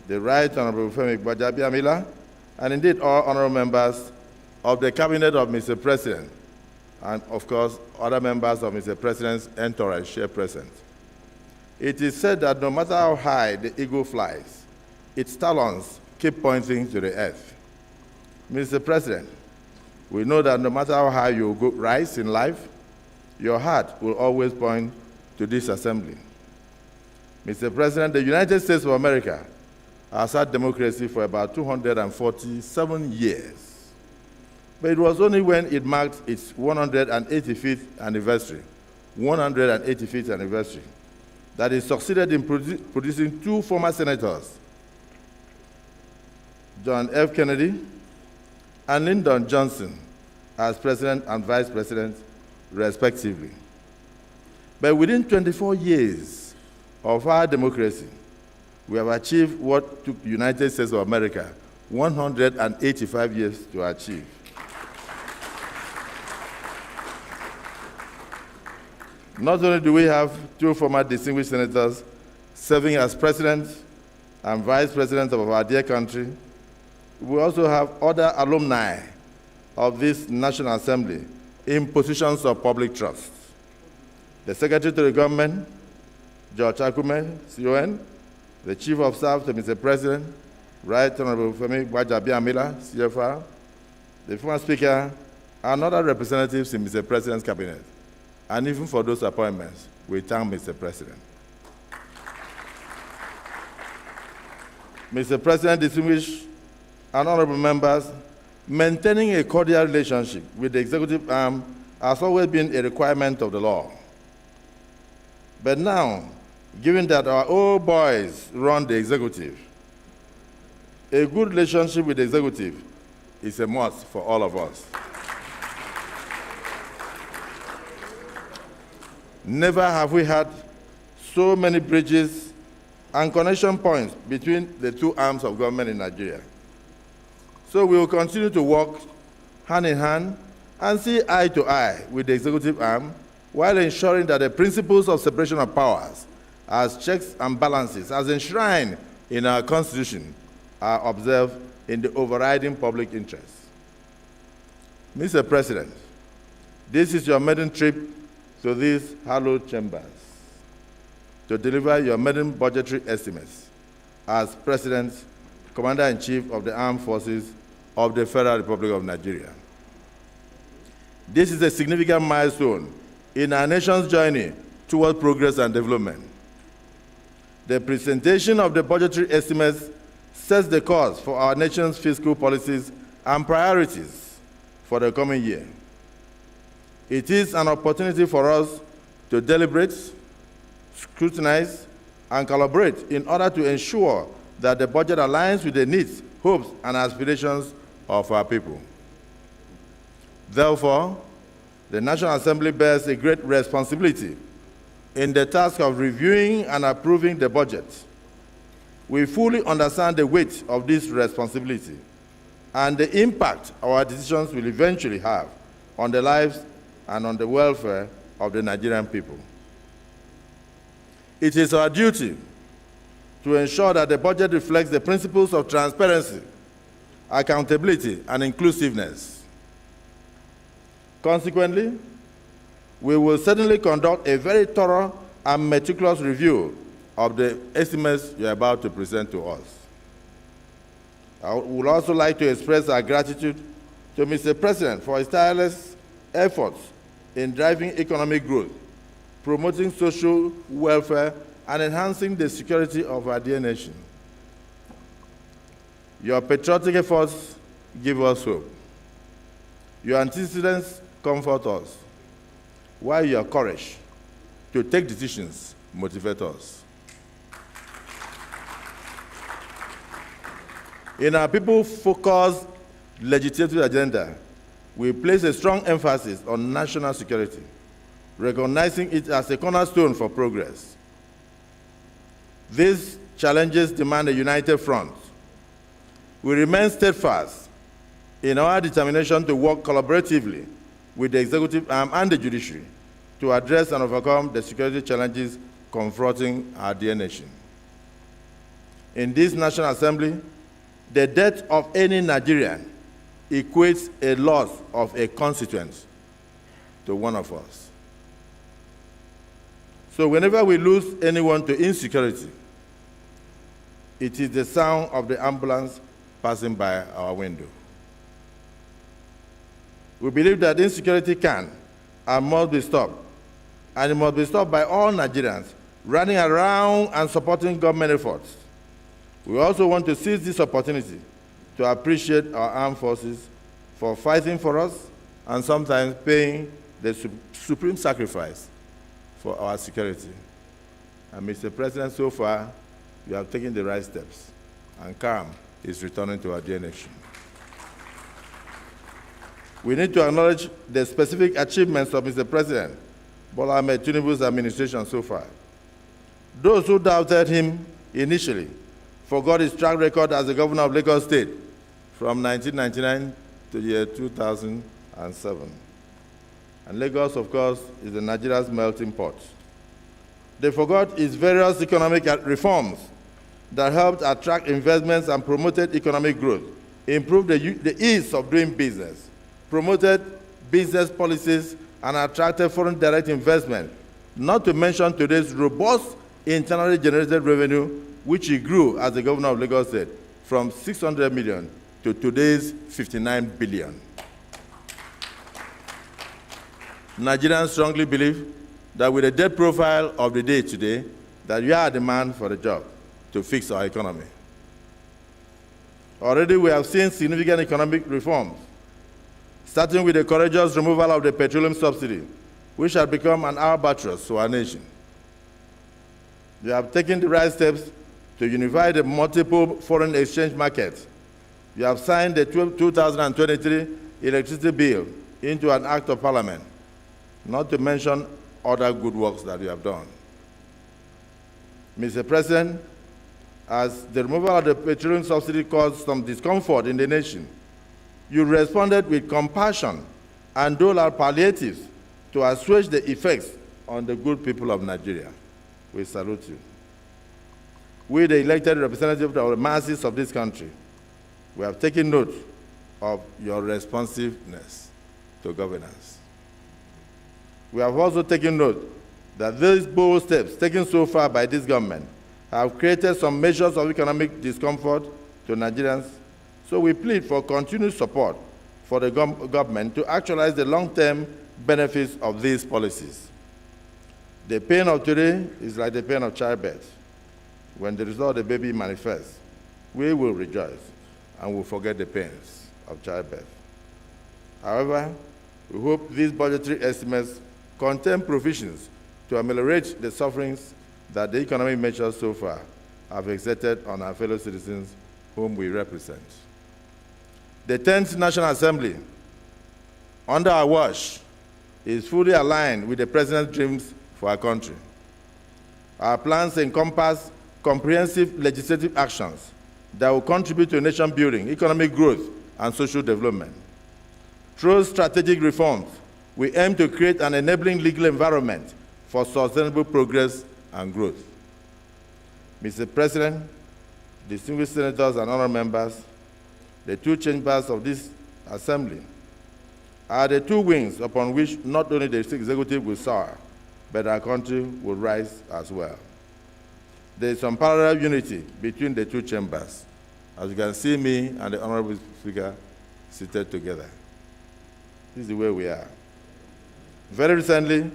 the Right Honorable Femi Gbajabiamila, and indeed all honorable members of the Cabinet of Mr. President, and of course, other members of Mr. President's entourage here present. It is said that no matter how high the eagle flies, its talons keep pointing to the earth. Mr. President, We know that no matter how high you rise in life, your heart will always point to this assembly. Mr. President, the United States of America has had democracy for about 247 years. But it was only when it marked its 185th anniversary, that it succeeded in producing two former senators, John F. Kennedy and Lyndon Johnson, as president and vice president, respectively. But within 24 years of our democracy, we have achieved what took the United States of America 185 years to achieve. Not only do we have two former distinguished senators serving as president and vice president of our dear country, we also have other alumni of this National Assembly in positions of public trust. The Secretary to the Government, George Akume, CON, the Chief of Staff to Mr. President, Right Honorable Femi Gbajabiamila, CFR, the former Speaker, and other representatives in Mr. President's cabinet. And even for those appointments, we thank Mr. President. Mr. President, distinguished and honorable members, maintaining a cordial relationship with the executive arm has always been a requirement of the law. But now, given that our old boys run the executive, a good relationship with the executive is a must for all of us. Never have we had so many bridges and connection points between the two arms of government in Nigeria. So we will continue to work hand in hand and see eye to eye with the executive arm while ensuring that the principles of separation of powers as checks and balances as enshrined in our Constitution are observed in the overriding public interest. Mr. President, this is your maiden trip to these hallowed chambers to deliver your maiden budgetary estimates as President, Commander-in-Chief of the Armed Forces of the Federal Republic of Nigeria. This is a significant milestone in our nation's journey toward progress and development. The presentation of the budgetary estimates sets the course for our nation's fiscal policies and priorities for the coming year. It is an opportunity for us to deliberate, scrutinize, and collaborate in order to ensure that the budget aligns with the needs, hopes, and aspirations of our people. Therefore, the National Assembly bears a great responsibility in the task of reviewing and approving the budget. We fully understand the weight of this responsibility and the impact our decisions will eventually have on the lives and on the welfare of the Nigerian people. It is our duty to ensure that the budget reflects the principles of transparency, accountability, and inclusiveness. Consequently, we will certainly conduct a very thorough and meticulous review of the estimates you are about to present to us. I would also like to express our gratitude to Mr. President for his tireless efforts in driving economic growth, promoting social welfare, and enhancing the security of our dear nation. Your patriotic efforts give us hope. Your antecedents comfort us, while your courage to take decisions motivate us. In our people-focused legislative agenda, we place a strong emphasis on national security, recognizing it as a cornerstone for progress. These challenges demand a united front. We remain steadfast in our determination to work collaboratively with the executive arm and the judiciary to address and overcome the security challenges confronting our dear nation. In this National Assembly, the death of any Nigerian equates a loss of a constituent to one of us. So whenever we lose anyone to insecurity, it is the sound of the ambulance passing by our window. We believe that insecurity can and must be stopped, and it must be stopped by all Nigerians running around and supporting government efforts. We also want to seize this opportunity to appreciate our armed forces for fighting for us and sometimes paying the supreme sacrifice for our security. And Mr. President, so far, you have taken the right steps, and calm is returning to our dear nation. We need to acknowledge the specific achievements of Mr. President Bola Ahmed Tinubu's administration so far. Those who doubted him initially forgot his track record as the governor of Lagos State from 1999 to the year 2007. And Lagos, of course, is Nigeria's melting pot. They forgot his various economic reforms that helped attract investments and promoted economic growth, improved the ease of doing business, promoted business policies, and attracted foreign direct investment, not to mention today's robust internally generated revenue, which he grew as the governor of Lagos State from 600 million to today's 59 billion. Nigerians strongly believe that with the debt profile of the day today, that we are a demand for the job to fix our economy. Already we have seen significant economic reforms, starting with the courageous removal of the petroleum subsidy, which has become an albatross to our nation. They have taken the right steps to unify the multiple foreign exchange markets. We have signed the 2023 electricity bill into an act of parliament, not to mention other good works that we have done. Mr. President, as the removal of the petroleum subsidy caused some discomfort in the nation, you responded with compassion and doled out palliatives to assuage the effects on the good people of Nigeria. We salute you. We, the elected representatives of the masses of this country, we have taken note of your responsiveness to governance. We have also taken note that these bold steps taken so far by this government have created some measures of economic discomfort to Nigerians, so we plead for continued support for the government to actualize the long-term benefits of these policies. The pain of today is like the pain of childbirth. When the result of the baby manifests, we will rejoice and will forget the pains of childbirth. However, we hope these budgetary estimates contain provisions to ameliorate the sufferings that the economic measures so far have exerted on our fellow citizens whom we represent. The 10th National Assembly, under our watch, is fully aligned with the President's dreams for our country. Our plans encompass comprehensive legislative actions that will contribute to nation building, economic growth, and social development. Through strategic reforms, we aim to create an enabling legal environment for sustainable progress and growth. Mr. President, distinguished senators and honorable members, the two chambers of this assembly are the two wings upon which not only the executive will soar, but our country will rise as well. There is some parallel unity between the two chambers. As you can see me and the Honorable Speaker seated together. This is the way we are. Very recently,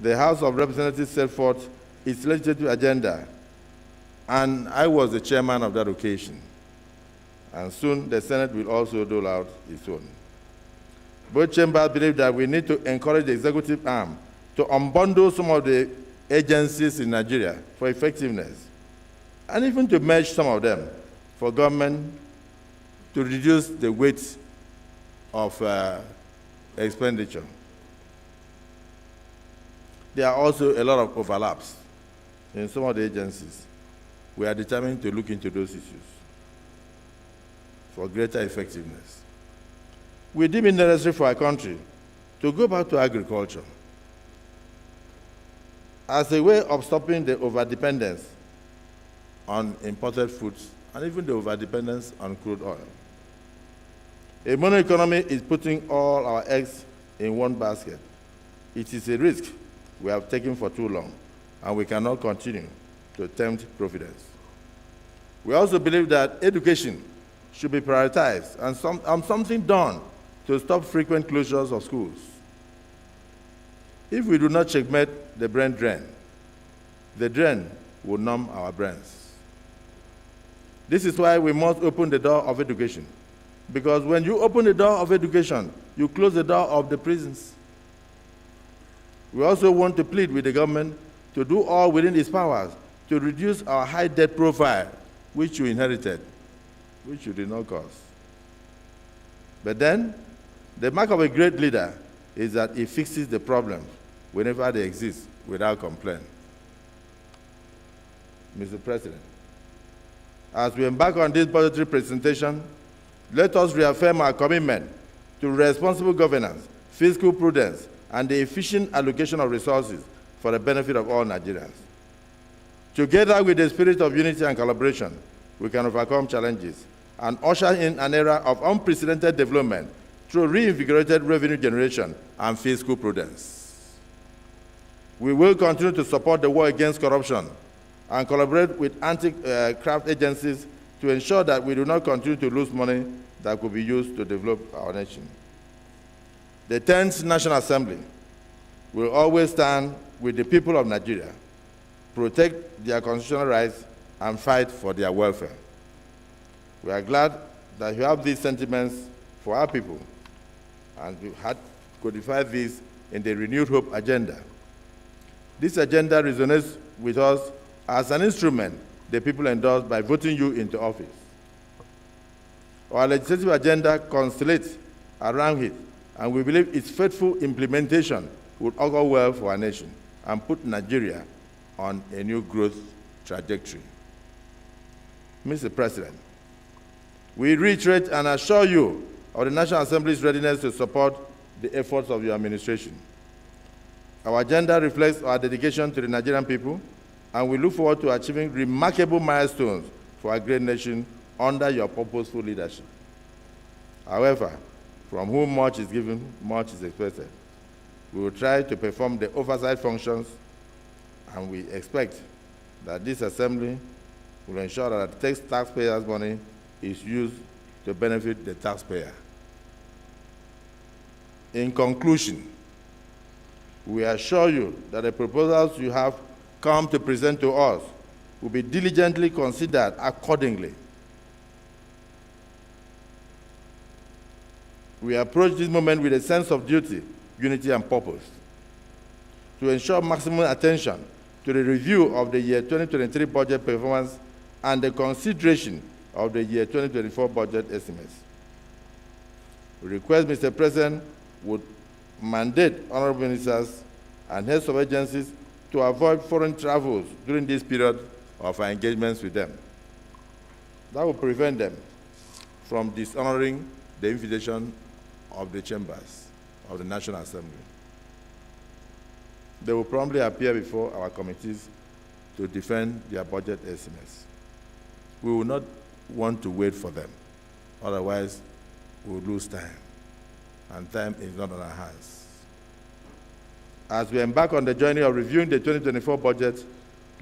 the House of Representatives set forth its legislative agenda, and I was the chairman of that occasion. And soon the Senate will also dole out its own. Both chambers believe that we need to encourage the executive arm to unbundle some of the agencies in Nigeria for effectiveness, and even to merge some of them for government to reduce the weight of expenditure. There are also a lot of overlaps in some of the agencies. We are determined to look into those issues for greater effectiveness. We deem it necessary for our country to go back to agriculture as a way of stopping the overdependence on imported foods and even the overdependence on crude oil. A monoeconomy is putting all our eggs in one basket. It is a risk we have taken for too long, and we cannot continue to tempt providence. We also believe that education should be prioritized and something done to stop frequent closures of schools. If we do not checkmate the brain drain, the drain will numb our brains. This is why we must open the door of education. Because when you open the door of education, you close the door of the prisons. We also want to plead with the government to do all within its powers to reduce our high debt profile, which you inherited, which you did not cause. But then, the mark of a great leader is that he fixes the problems whenever they exist without complaint. Mr. President, as we embark on this budgetary presentation, let us reaffirm our commitment to responsible governance, fiscal prudence, and the efficient allocation of resources for the benefit of all Nigerians. Together with the spirit of unity and collaboration, we can overcome challenges and usher in an era of unprecedented development through reinvigorated revenue generation and fiscal prudence. We will continue to support the war against corruption and collaborate with anti-graft agencies to ensure that we do not continue to lose money that could be used to develop our nation. The 10th National Assembly will always stand with the people of Nigeria, protect their constitutional rights, and fight for their welfare. We are glad that you have these sentiments for our people, and we had codified this in the Renewed Hope agenda. This agenda resonates with us as an instrument the people endorsed by voting you into office. Our legislative agenda constellates around it, and we believe its faithful implementation would augur well for our nation and put Nigeria on a new growth trajectory. Mr. President, we reiterate and assure you of the National Assembly's readiness to support the efforts of your administration. Our agenda reflects our dedication to the Nigerian people, and we look forward to achieving remarkable milestones for our great nation under your purposeful leadership. However, from whom much is given, much is expected. We will try to perform the oversight functions, and we expect that this assembly will ensure that the taxpayers' money is used to benefit the taxpayer. In conclusion, we assure you that the proposals you have come to present to us will be diligently considered accordingly. We approach this moment with a sense of duty, unity, and purpose to ensure maximum attention to the review of the year 2023 budget performance and the consideration of the year 2024 budget estimates. We request Mr. President would mandate honorable ministers and heads of agencies to avoid foreign travels during this period of our engagements with them. That will prevent them from dishonoring the invitation of the chambers of the National Assembly. They will promptly appear before our committees to defend their budget estimates. We will not want to wait for them. Otherwise, we will lose time, and time is not on our hands. As we embark on the journey of reviewing the 2024 budget,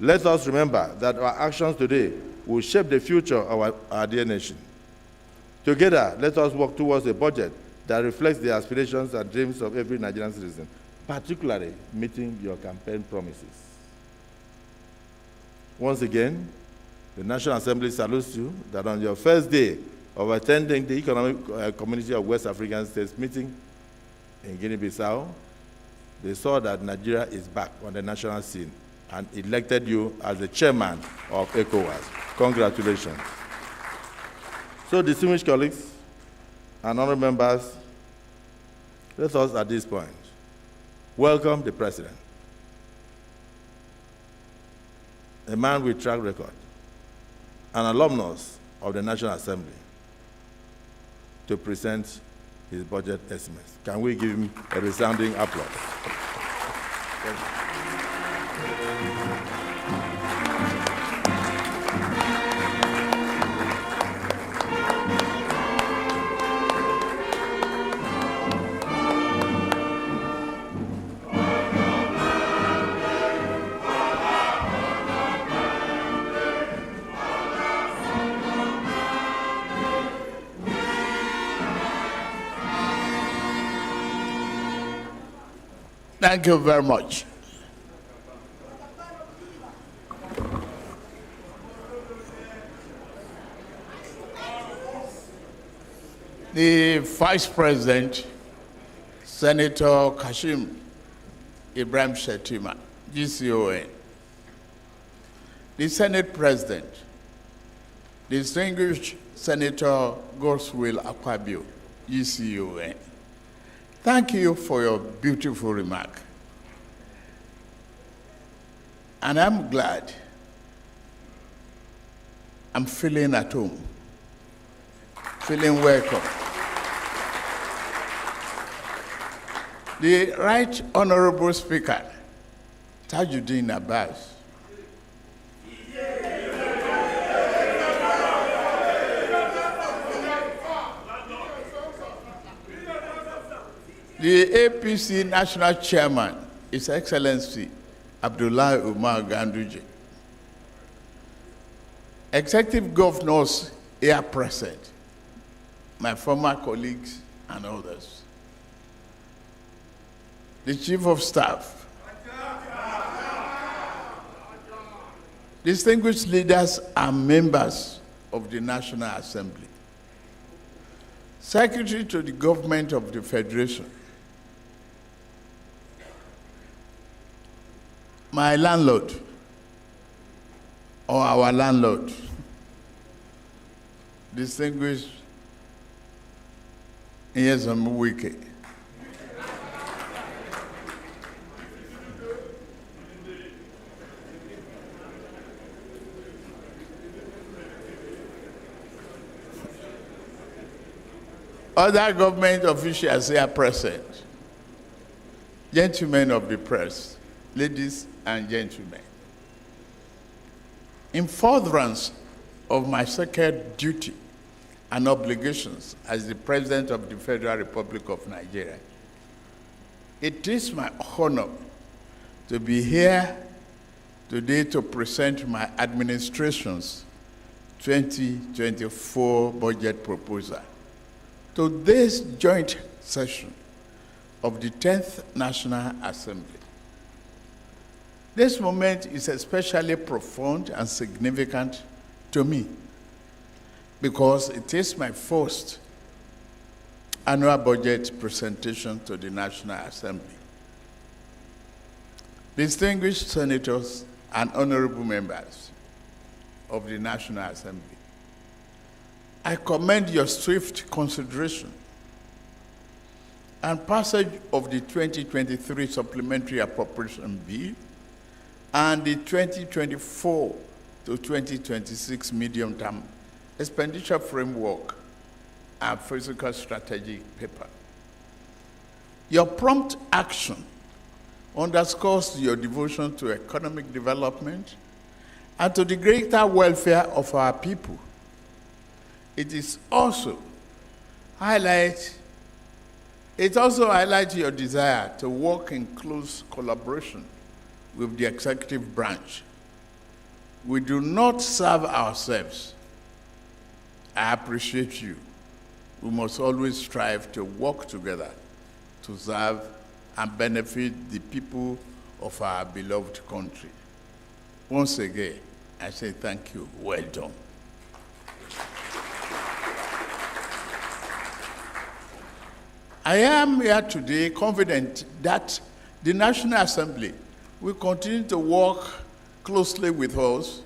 let us remember that our actions today will shape the future of our dear nation. Together, let us work towards a budget that reflects the aspirations and dreams of every Nigerian citizen, particularly meeting your campaign promises. Once again, the National Assembly salutes you that on your first day of attending the Economic Community of West African States meeting in Guinea-Bissau, they saw that Nigeria is back on the national scene and elected you as the chairman of ECOWAS. Congratulations. So, distinguished colleagues and honorable members, let us at this point welcome the President, a man with track record, an alumnus of the National Assembly, to present his budget estimates. Can we give him a resounding applause? Thank you. Thank you very much. The Vice President, Senator Kashim Ibrahim Shettima, GCON. The Senate President, Distinguished Senator Godswill Akpabio, GCON. Thank you for your beautiful remark. And I'm glad I'm feeling at home, feeling welcome. The Right Honorable Speaker, Tajuddin Abbas, the APC National Chairman, His Excellency Abdullahi Umar Ganduje, Executive Governors here present, my former colleagues and others, the Chief of Staff, distinguished leaders and members of the National Assembly, Secretary to the Government of the Federation, my landlord, or our landlord, distinguished Nyesom Wike, other government officials here present, gentlemen of the press, ladies and gentlemen. In furtherance of my sacred duty and obligations as the President of the Federal Republic of Nigeria, it is my honor to be here today to present my administration's 2024 budget proposal to this joint session of the 10th National Assembly. This moment is especially profound and significant to me because it is my first annual budget presentation to the National Assembly. Distinguished senators and honorable members of the National Assembly, I commend your swift consideration and passage of the 2023 Supplementary Appropriation Bill and the 2024 to 2026 Medium-Term Expenditure Framework and Fiscal Strategy paper. Your prompt action underscores your devotion to economic development and to the greater welfare of our people. It also highlights your desire to work in close collaboration with the executive branch. We do not serve ourselves. I appreciate you. We must always strive to work together to serve and benefit the people of our beloved country. Once again, I say thank you. Well done. I am here today confident that the National Assembly will continue to work closely with us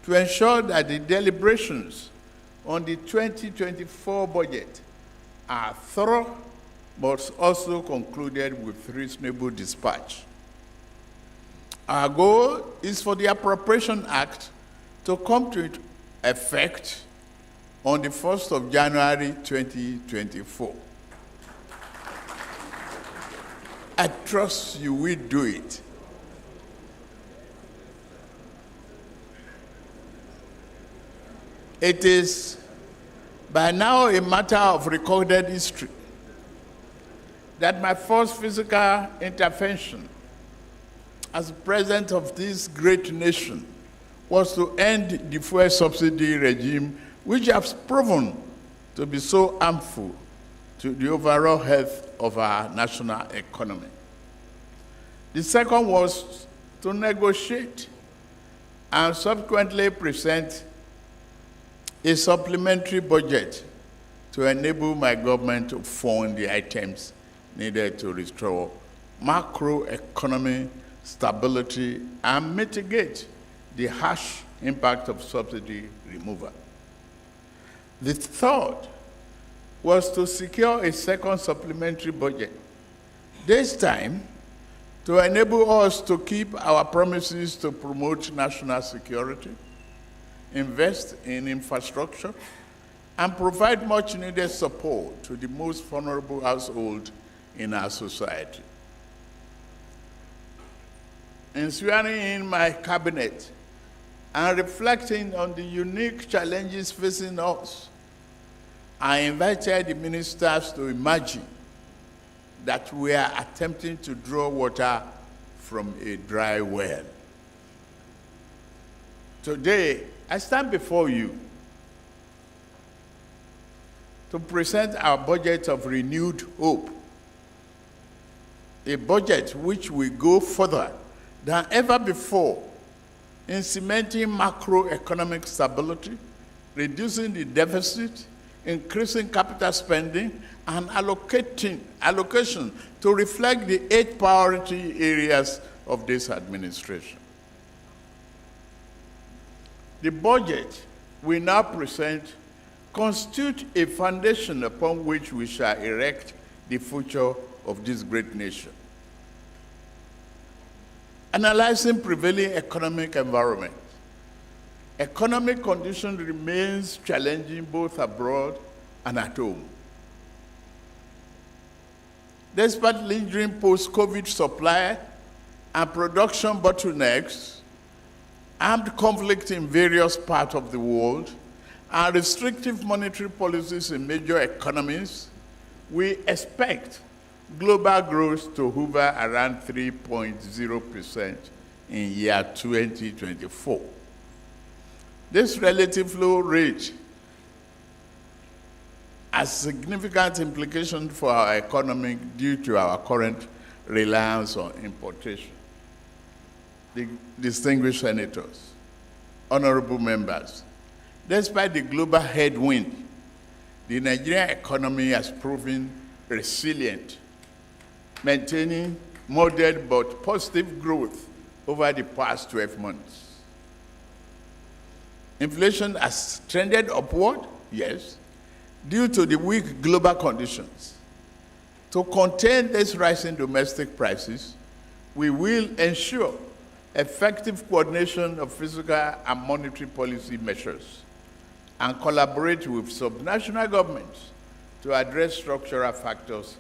to ensure that the deliberations on the 2024 budget are thorough but also concluded with reasonable dispatch. Our goal is for the Appropriation Act to come to effect on the 1st of January 2024. I trust you will do it. It is by now a matter of recorded history that my first physical intervention as president of this great nation was to end the fuel subsidy regime, which has proven to be so harmful to the overall health of our national economy. The second was to negotiate and subsequently present a supplementary budget to enable my government to fund the items needed to restore macroeconomic stability and mitigate the harsh impact of subsidy removal. The third was to secure a second supplementary budget, this time to enable us to keep our promises to promote national security, invest in infrastructure, and provide much needed support to the most vulnerable household in our society. In swearing in my cabinet and reflecting on the unique challenges facing us, I invited the ministers to imagine that we are attempting to draw water from a dry well. Today, I stand before you to present our budget of renewed hope, a budget which will go further than ever before in cementing macroeconomic stability, reducing the deficit, increasing capital spending, and allocation to reflect the 8 priority areas of this administration. The budget we now present constitutes a foundation upon which we shall erect the future of this great nation. Analyzing prevailing economic environment, economic condition remains challenging both abroad and at home. Despite lingering post-COVID supply and production bottlenecks, armed conflict in various parts of the world, and restrictive monetary policies in major economies, we expect global growth to hover around 3.0% in year 2024. This relative low rate has significant implications for our economy due to our current reliance on importation. The distinguished senators, honorable members, despite the global headwind, the Nigerian economy has proven resilient, maintaining moderate but positive growth over the past 12 months. Inflation has trended upward, yes, due to the weak global conditions. To contain this rising domestic prices, we will ensure effective coordination of fiscal and monetary policy measures and collaborate with subnational governments to address structural factors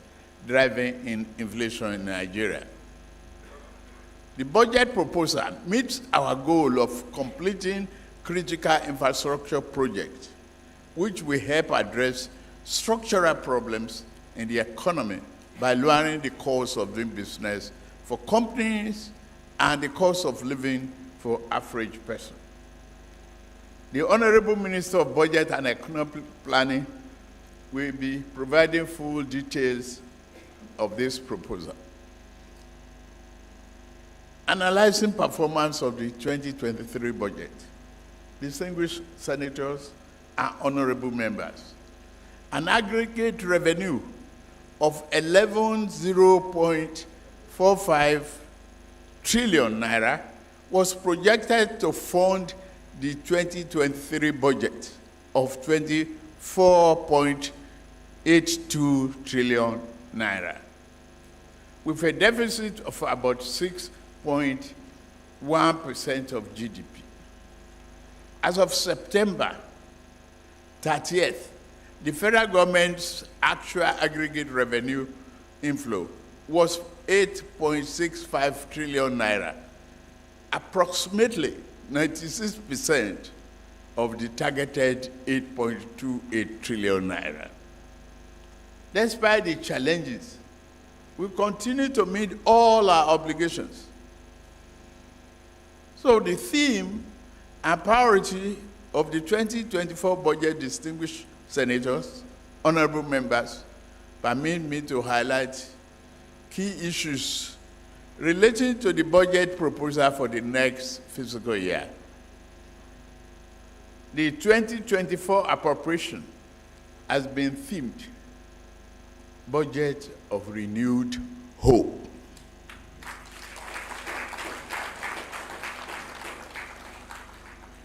driving inflation in Nigeria. The budget proposal meets our goal of completing critical infrastructure projects, which will help address structural problems in the economy by lowering the cost of doing business for companies and the cost of living for average person. The Honorable Minister of Budget and Economic Planning will be providing full details of this proposal. Analyzing performance of the 2023 budget, distinguished senators and honorable members, an aggregate revenue of 11.045 trillion naira was projected to fund the 2023 budget of 24.82 trillion naira, with a deficit of about 6.1% of GDP. As of September 30th, the federal government's actual aggregate revenue inflow was 8.65 trillion naira, approximately 96% of the targeted 8.28 trillion naira. Despite the challenges, we continue to meet all our obligations. So the theme and priority of the 2024 budget, distinguished senators, honorable members, permit me to highlight key issues relating to the budget proposal for the next fiscal year. The 2024 appropriation has been themed Budget of Renewed Hope.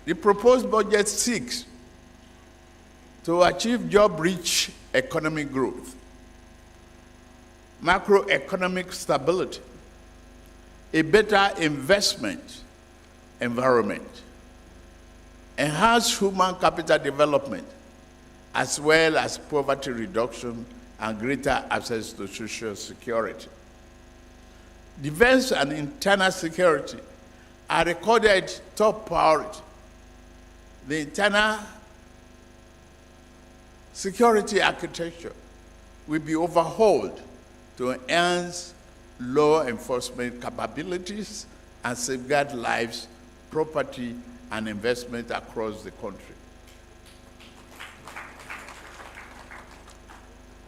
The proposed budget seeks to achieve job-rich economic growth, macroeconomic stability, a better investment environment, enhanced human capital development, as well as poverty reduction and greater access to social security. Defense and internal security are recorded top priority. The internal security architecture will be overhauled to enhance law enforcement capabilities and safeguard lives, property, and investment across the country.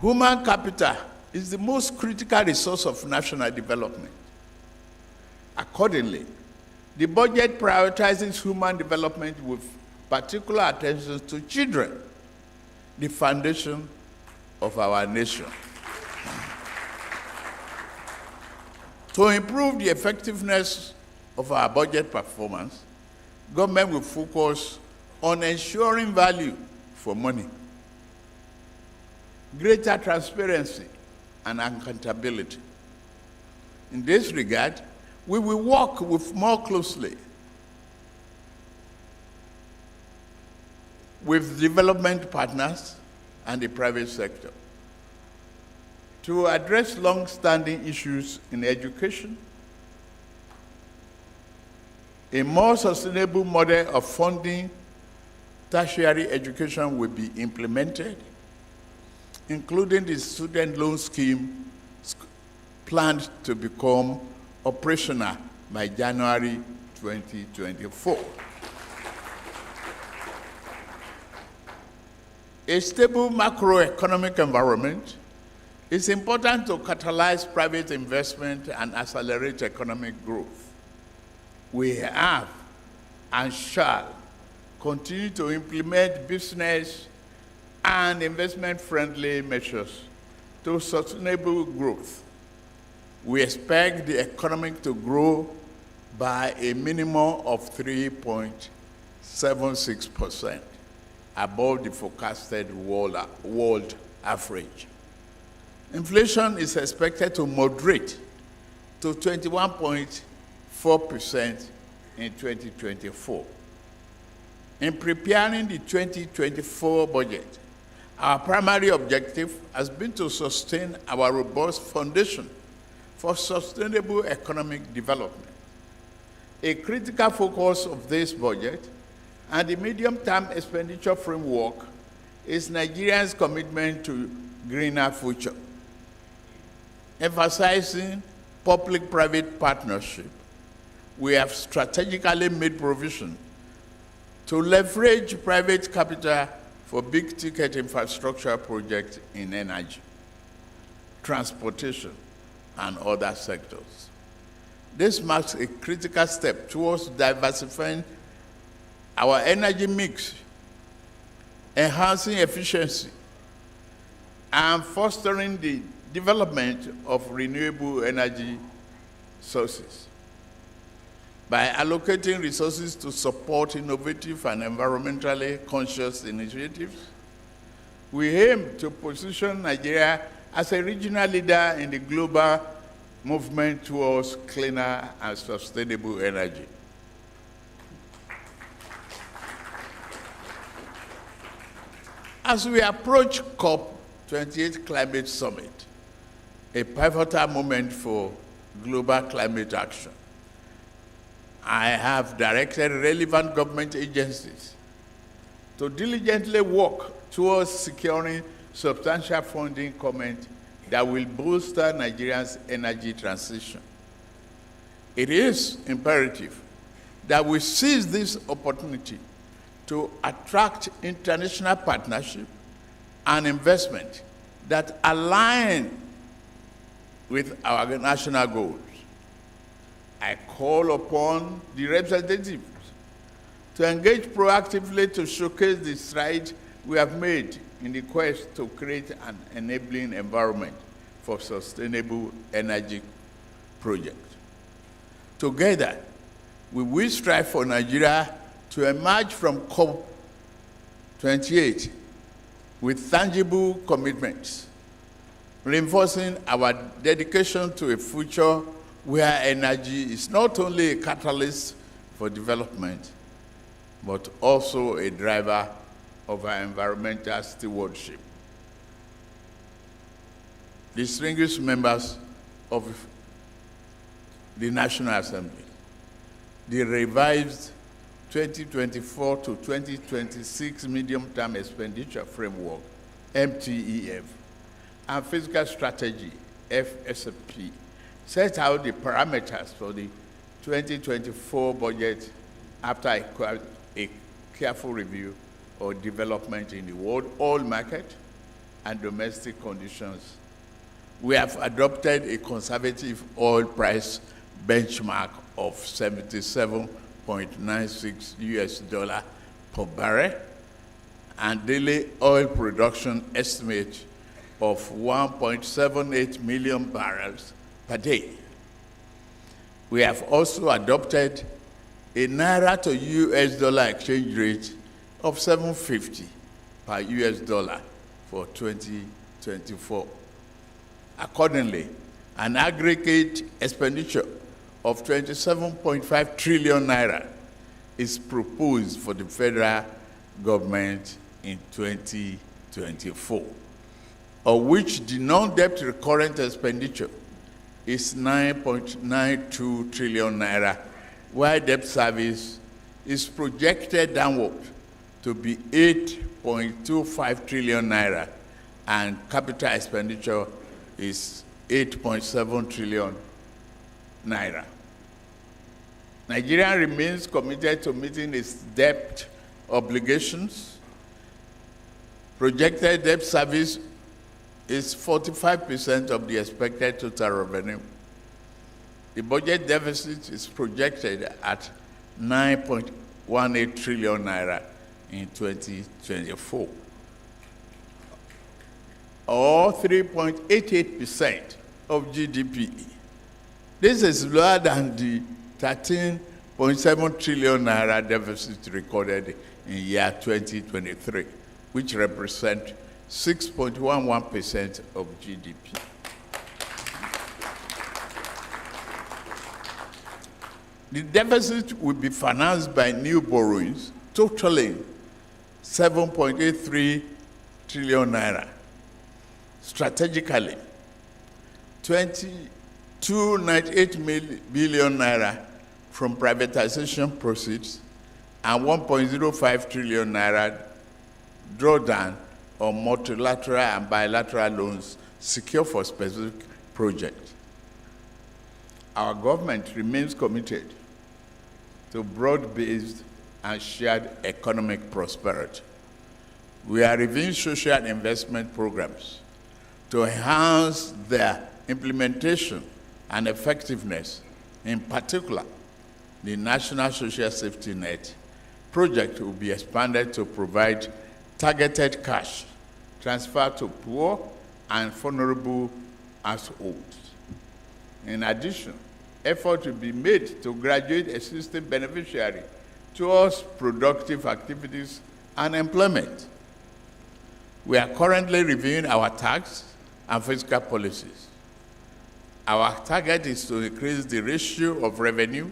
Human capital is the most critical resource of national development. Accordingly, the budget prioritizes human development with particular attention to children, the foundation of our nation. To improve the effectiveness of our budget performance, government will focus on ensuring value for money, greater transparency and accountability. In this regard, we will work more closely with development partners and the private sector to address long-standing issues in education. A more sustainable model of funding tertiary education will be implemented, including the student loan scheme planned to become operational by January 2024. A stable macroeconomic environment is important to catalyze private investment and accelerate economic growth. We have and shall continue to implement business and investment-friendly measures to sustainable growth. We expect the economy to grow by a minimum of 3.76%, above the forecasted world average. Inflation is expected to moderate to 21.4% in 2024. In preparing the 2024 budget, our primary objective has been to sustain our robust foundation for sustainable economic development. A critical focus of this budget and the medium-term expenditure framework is Nigeria's commitment to greener future, emphasizing public-private partnership. We have strategically made provision to leverage private capital for big-ticket infrastructure projects in energy, transportation, and other sectors. This marks a critical step towards diversifying our energy mix, enhancing efficiency, and fostering the development of renewable energy sources. By allocating resources to support innovative and environmentally conscious initiatives, we aim to position Nigeria as a regional leader in the global movement towards cleaner and sustainable energy. As we approach COP28 Climate Summit, a pivotal moment for global climate action, I have directed relevant government agencies to diligently work towards securing substantial funding commitment that will bolster Nigeria's energy transition. It is imperative that we seize this opportunity to attract international partnership and investment that align with our national goals. I call upon the representatives to engage proactively to showcase the strides we have made in the quest to create an enabling environment for sustainable energy projects. Together, we will strive for Nigeria to emerge from COP28 with tangible commitments, reinforcing our dedication to a future where energy is not only a catalyst for development, but also a driver of our environmental stewardship. Distinguished members of the National Assembly, the revised 2024 to 2026 Medium-Term Expenditure Framework, MTEF, and Fiscal Strategy, FSP, set out the parameters for the 2024 budget after a careful review of development in the world oil market and domestic conditions. We have adopted a conservative oil price benchmark of $77.96 US per barrel and daily oil production estimate of 1.78 million barrels per day. We have also adopted a Naira to US dollar exchange rate of 7.50 per US dollar for 2024. Accordingly, an aggregate expenditure of 27.5 trillion naira is proposed for the federal government in 2024, of which the non-debt recurrent expenditure is 9.92 trillion naira, while debt service is projected downward to be 8.25 trillion naira, and capital expenditure is 8.7 trillion naira. Nigeria remains committed to meeting its debt obligations. Projected debt service is 45% of the expected total revenue. The budget deficit is projected at 9.18 trillion naira in 2024, or 3.88% of GDP. This is lower than the 13.7 trillion naira deficit recorded in year 2023, which represents 6.11% of GDP. The deficit will be financed by new borrowings totaling 7.83 trillion naira. Strategically, 298 billion naira from privatization proceeds and 1.05 trillion naira drawdown on multilateral and bilateral loans secured for specific projects. Our government remains committed to broad-based and shared economic prosperity. We are reviewing social investment programs to enhance their implementation and effectiveness. In particular, the National Social Safety Net project will be expanded to provide targeted cash transfer to poor and vulnerable households. In addition, effort will be made to graduate existing beneficiaries towards productive activities and employment. We are currently reviewing our tax and fiscal policies. Our target is to increase the ratio of revenue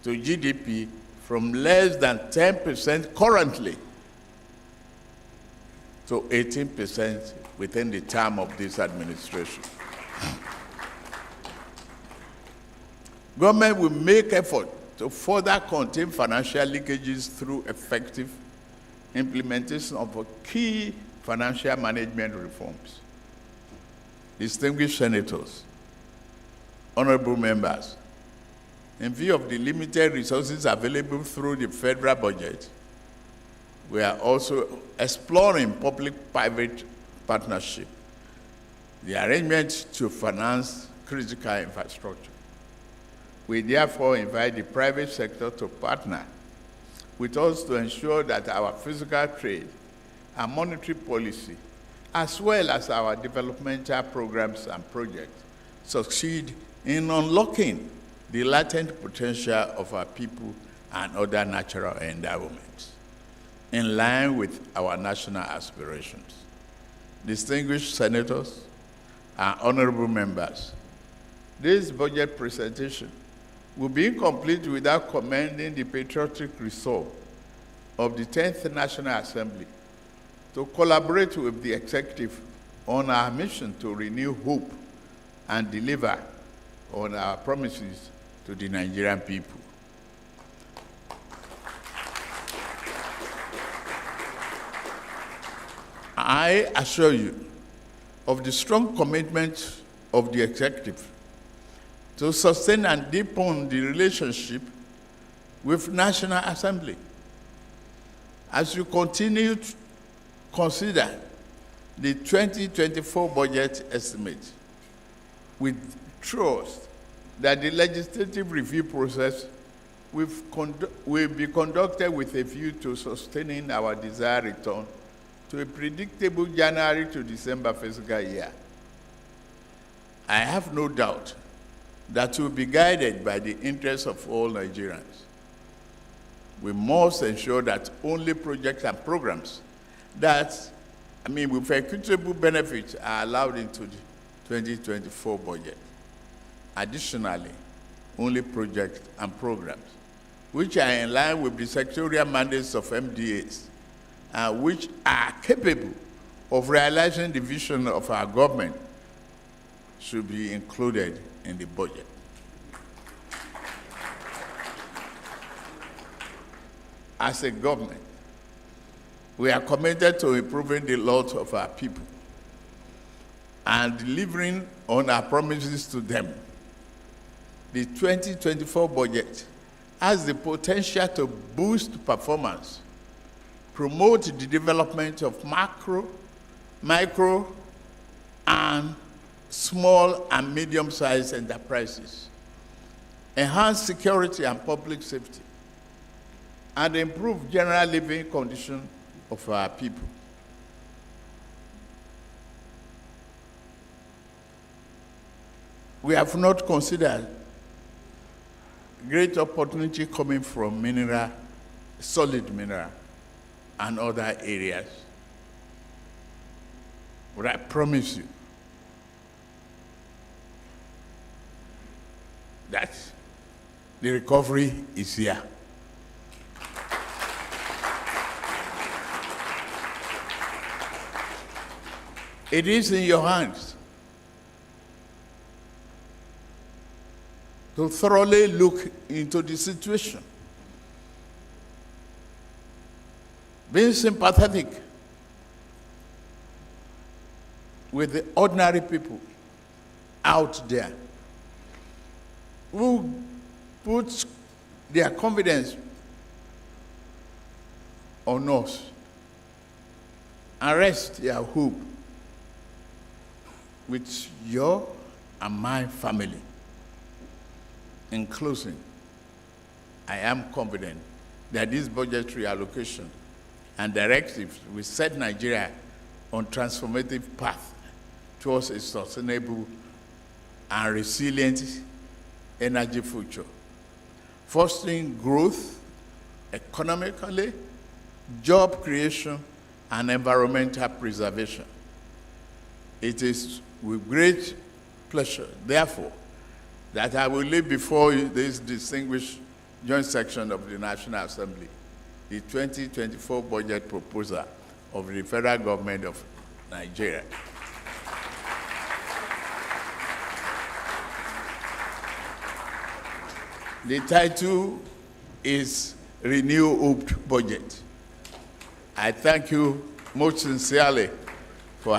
to GDP from less than 10% currently to 18% within the term of this administration. Government will make effort to further contain financial leakages through effective implementation of key financial management reforms. Distinguished senators, honorable members, in view of the limited resources available through the federal budget, we are also exploring public-private partnership, the arrangement to finance critical infrastructure. We therefore invite the private sector to partner with us to ensure that our physical trade and monetary policy, as well as our developmental programs and projects, succeed in unlocking the latent potential of our people and other natural endowments, in line with our national aspirations. Distinguished senators and honorable members, this budget presentation will be incomplete without commending the patriotic resolve of the 10th National Assembly to collaborate with the executive on our mission to renew hope and deliver on our promises to the Nigerian people. I assure you of the strong commitment of the executive to sustain and deepen the relationship with National Assembly. As you continue to consider the 2024 budget estimate, we trust that the legislative review process will be conducted with a view to sustaining our desired return to a predictable January to December fiscal year. I have no doubt that will be guided by the interests of all Nigerians. We must ensure that only projects and programs with equitable benefits are allowed into the 2024 budget. Additionally, only projects and programs which are in line with the sectorial mandates of MDAs and which are capable of realizing the vision of our government should be included in the budget. As a government, we are committed to improving the lot of our people and delivering on our promises to them. The 2024 budget has the potential to boost performance, promote the development of macro, micro, and small and medium-sized enterprises, enhance security and public safety, and improve general living conditions of our people. We have not considered great opportunity coming from mineral, solid mineral, and other areas. But I promise you that the recovery is here. It is in your hands to thoroughly look into the situation, being sympathetic with the ordinary people out there who put their confidence on us and rest their hope with your and my family. In closing, I am confident that this budgetary allocation and directives will set Nigeria on transformative path towards a sustainable and resilient energy future, fostering growth economically, job creation, and environmental preservation. It is with great pleasure, therefore, that I will lay before you this distinguished joint section of the National Assembly, the 2024 budget proposal of the federal government of Nigeria. The title is Renew Hope Budget. I thank you most sincerely for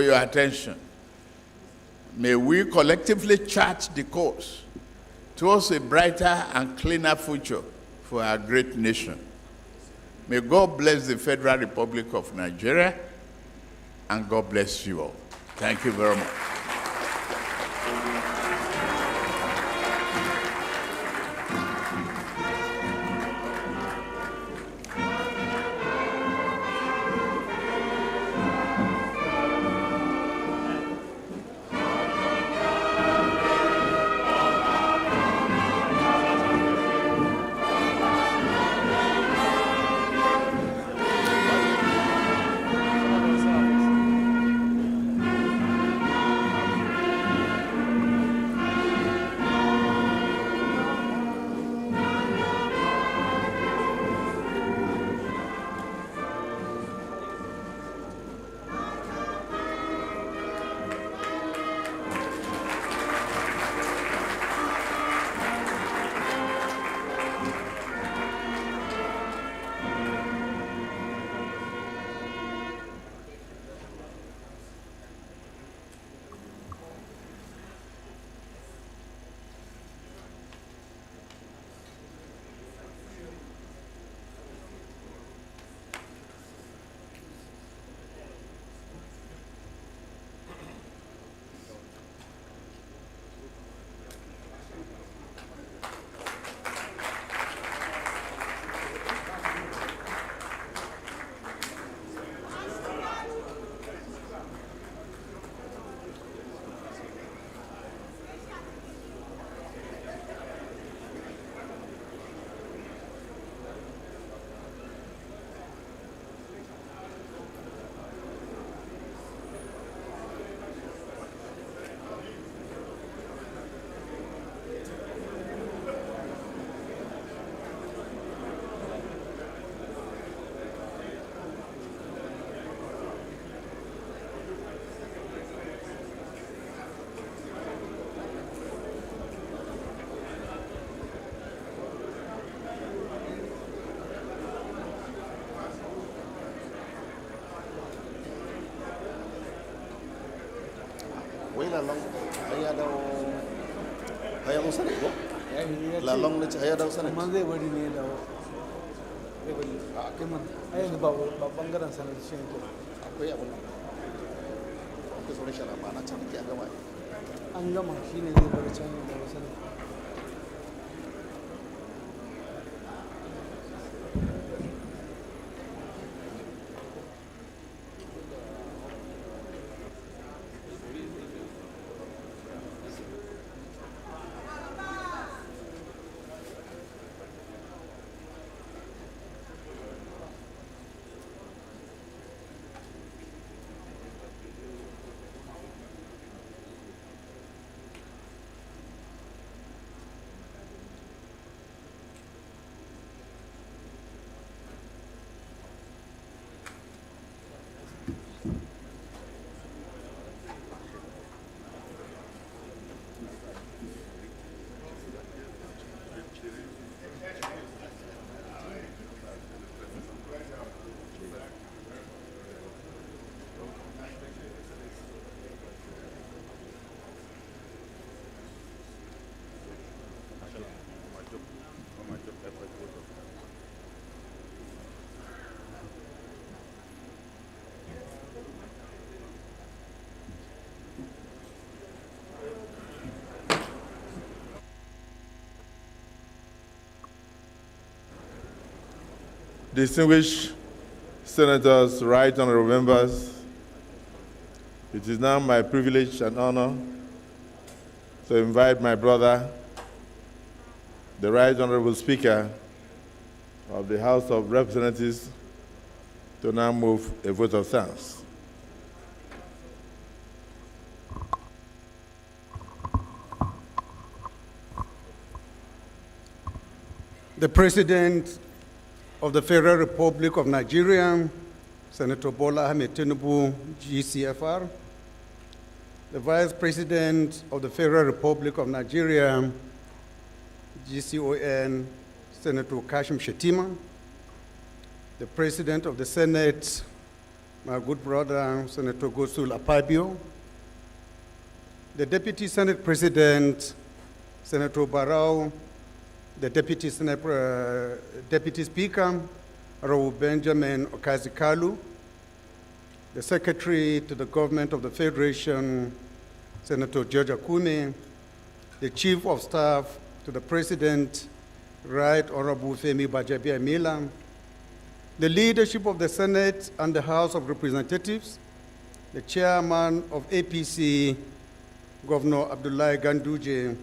your attention. May we collectively chart the course towards a brighter and cleaner future for our great nation. May God bless the Federal Republic of Nigeria, and God bless you all. Thank you very much. wai lalong ai ya dawo ai ya musa ne ko lalong ne ai ya dawo sanin man zai bari ne da zai bari a kai man ai yanzu ba bangaren sanar shi ne akwai abin nan akwai sauran shara ba na can an gama an gama shi ne zai bari can da sanar. Distinguished senators, right honorable members, it is now my privilege and honor to invite my brother, the right honorable speaker of the House of Representatives, to now move a vote of thanks. The President of the Federal Republic of Nigeria, Senator Bola Ahmed Tinubu, GCFR, the Vice President of the Federal Republic of Nigeria, GCON, Senator Kashim Shettima, the President of the Senate, my good brother, Senator Gosul Akpabio, the Deputy Senate President, Senator Barrow, the Deputy Speaker, Raul Benjamin Okazikalu, the Secretary to the Government of the Federation, Senator George Akume, the Chief of Staff to the President, Right Honorable Femi Gbajabiamila, the leadership of the Senate and the House of Representatives, the Chairman of APC, Governor Abdullahi Ganduje,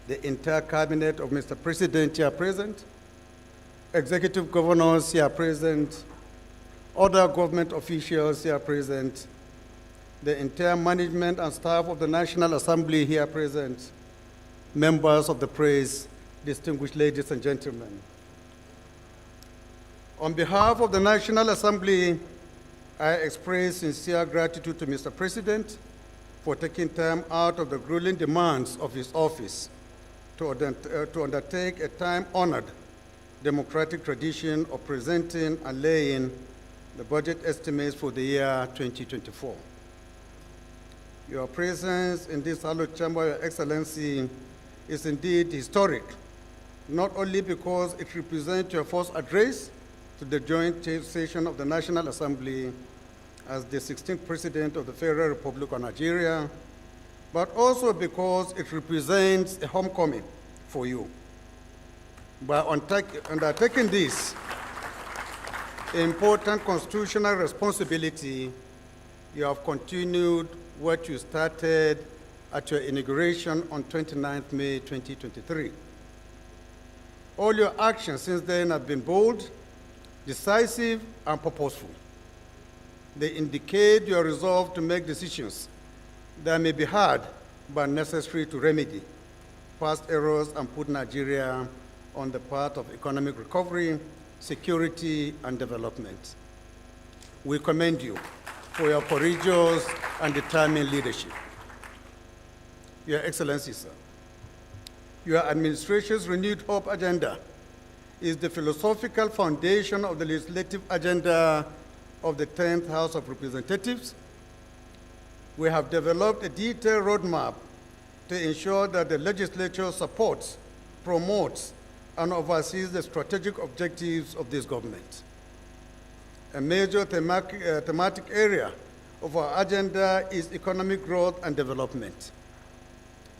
the entire cabinet of Mr. President here present, executive governors here present, other government officials here present, the entire management and staff of the National Assembly here present, members of the press, distinguished ladies and gentlemen. On behalf of the National Assembly, I express sincere gratitude to Mr. President for taking time out of the grueling demands of his office to undertake a time-honored democratic tradition of presenting and laying the budget estimates for the year 2024. Your presence in this hallowed chamber, Your Excellency, is indeed historic, not only because it represents your first address to the joint session of the National Assembly as the 16th President of the Federal Republic of Nigeria, but also because it represents a homecoming for you. By undertaking this important constitutional responsibility, you have continued what you started at your inauguration on 29th May 2023. All your actions since then have been bold, decisive, and purposeful. They indicate your resolve to make decisions that may be hard but necessary to remedy past errors and put Nigeria on the path of economic recovery, security, and development. We commend you for your courageous and determined leadership. Your Excellency, sir, your administration's renewed hope agenda is the philosophical foundation of the legislative agenda of the 10th House of Representatives. we have developed a detailed roadmap to ensure that the legislature supports, promotes, and oversees the strategic objectives of this government. A major thematic area of our agenda is economic growth and development.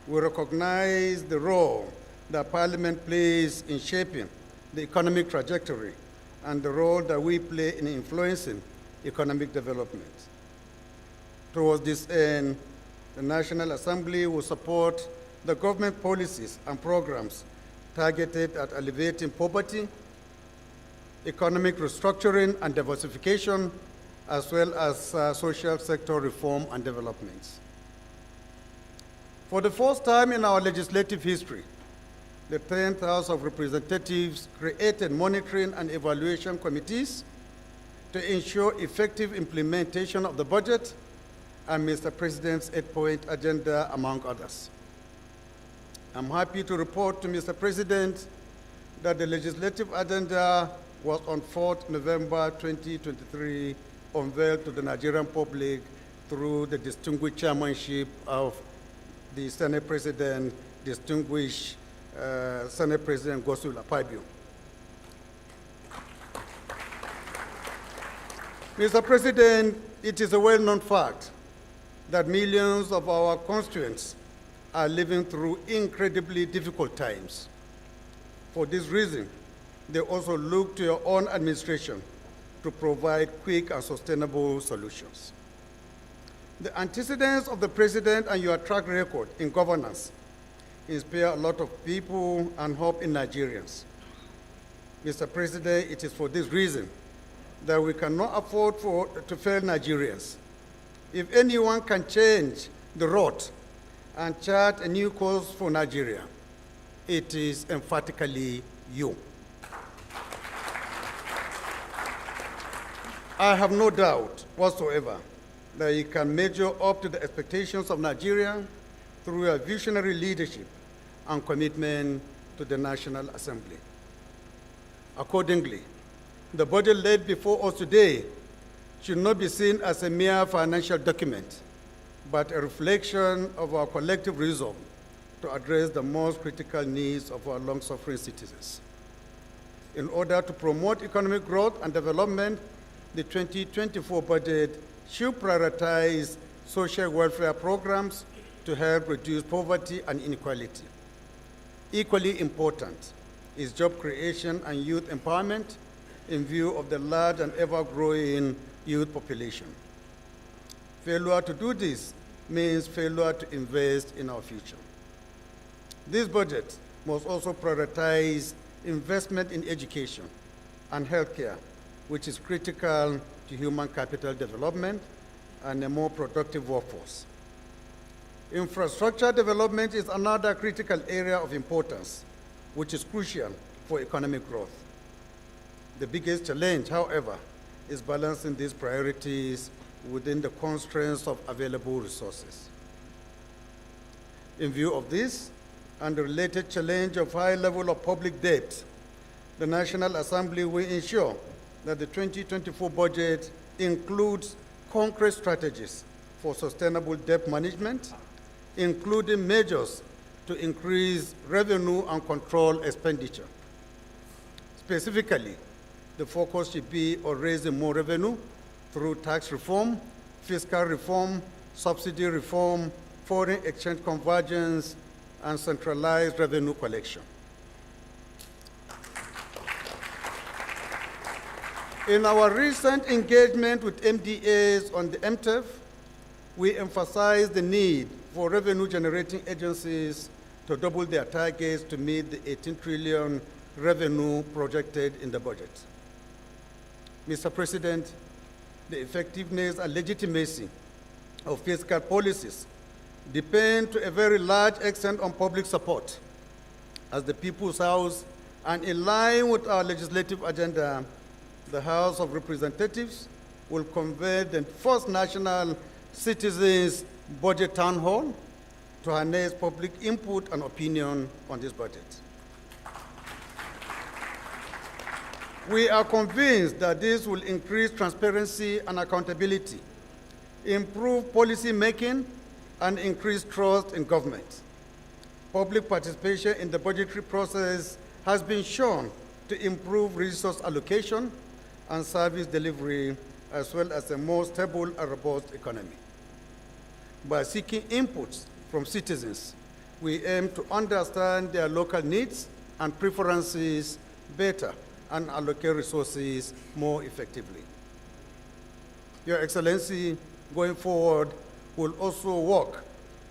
We recognize the role that Parliament plays in shaping the economic trajectory and the role that we play in influencing economic development. Towards this end, the National Assembly will support the government policies and programs targeted at alleviating poverty, economic restructuring and diversification, as well as social sector reform and developments. For the first time in our legislative history, the 10th House of Representatives created monitoring and evaluation committees to ensure effective implementation of the budget and Mr. President's 8-point agenda, among others. I'm happy to report to Mr. President that the legislative agenda was on 4th November 2023 unveiled to the Nigerian public through the distinguished chairmanship of the Senate President, distinguished Senate President Godswill Akpabio. Mr. President, it is a well-known fact that millions of our constituents are living through incredibly difficult times. For this reason, they also look to your own administration to provide quick and sustainable solutions. The antecedents of the President and your track record in governance inspire a lot of people and hope in Nigerians. Mr. President, it is for this reason that we cannot afford to fail Nigerians. If anyone can change the road and chart a new course for Nigeria, it is emphatically you. I have no doubt whatsoever that you can measure up to the expectations of Nigeria through your visionary leadership and commitment to the National Assembly. Accordingly, the budget laid before us today should not be seen as a mere financial document, but a reflection of our collective resolve to address the most critical needs of our long-suffering citizens. In order to promote economic growth and development, the 2024 budget should prioritize social welfare programs to help reduce poverty and inequality. Equally important is job creation and youth empowerment in view of the large and ever-growing youth population. Failure to do this means failure to invest in our future. This budget must also prioritize investment in education and healthcare, which is critical to human capital development and a more productive workforce. Infrastructure development is another critical area of importance, which is crucial for economic growth. The biggest challenge, however, is balancing these priorities within the constraints of available resources. In view of this, and the related challenge of high level of public debt, the National Assembly will ensure that the 2024 budget includes concrete strategies for sustainable debt management, including measures to increase revenue and control expenditure. Specifically, the focus should be on raising more revenue through tax reform, fiscal reform, subsidy reform, foreign exchange convergence, and centralized revenue collection. In our recent engagement with MDAs on the MTEF, we emphasized the need for revenue-generating agencies to double their targets to meet the 18 trillion revenue projected in the budget. Mr. President, the effectiveness and legitimacy of fiscal policies depend to a very large extent on public support. As the People's House, and in line with our legislative agenda, the House of Representatives will convene the first National Citizens Budget Town Hall to harness public input and opinion on this budget. We are convinced that this will increase transparency and accountability, improve policy making, and increase trust in government. Public participation in the budgetary process has been shown to improve resource allocation and service delivery, as well as a more stable and robust economy. By seeking inputs from citizens, we aim to understand their local needs and preferences better and allocate resources more effectively. Your Excellency, going forward, will also work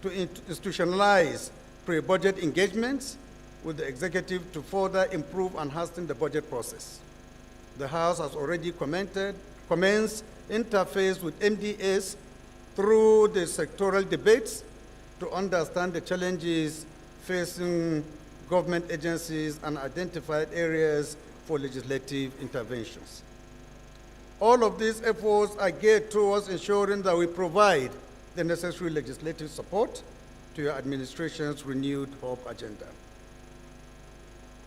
to institutionalize pre-budget engagements with the executive to further improve and hasten the budget process. The House has already commenced interface with MDS through the sectoral debates to understand the challenges facing government agencies and identified areas for legislative interventions. All of these efforts are geared towards ensuring that we provide the necessary legislative support to your administration's renewed hope agenda.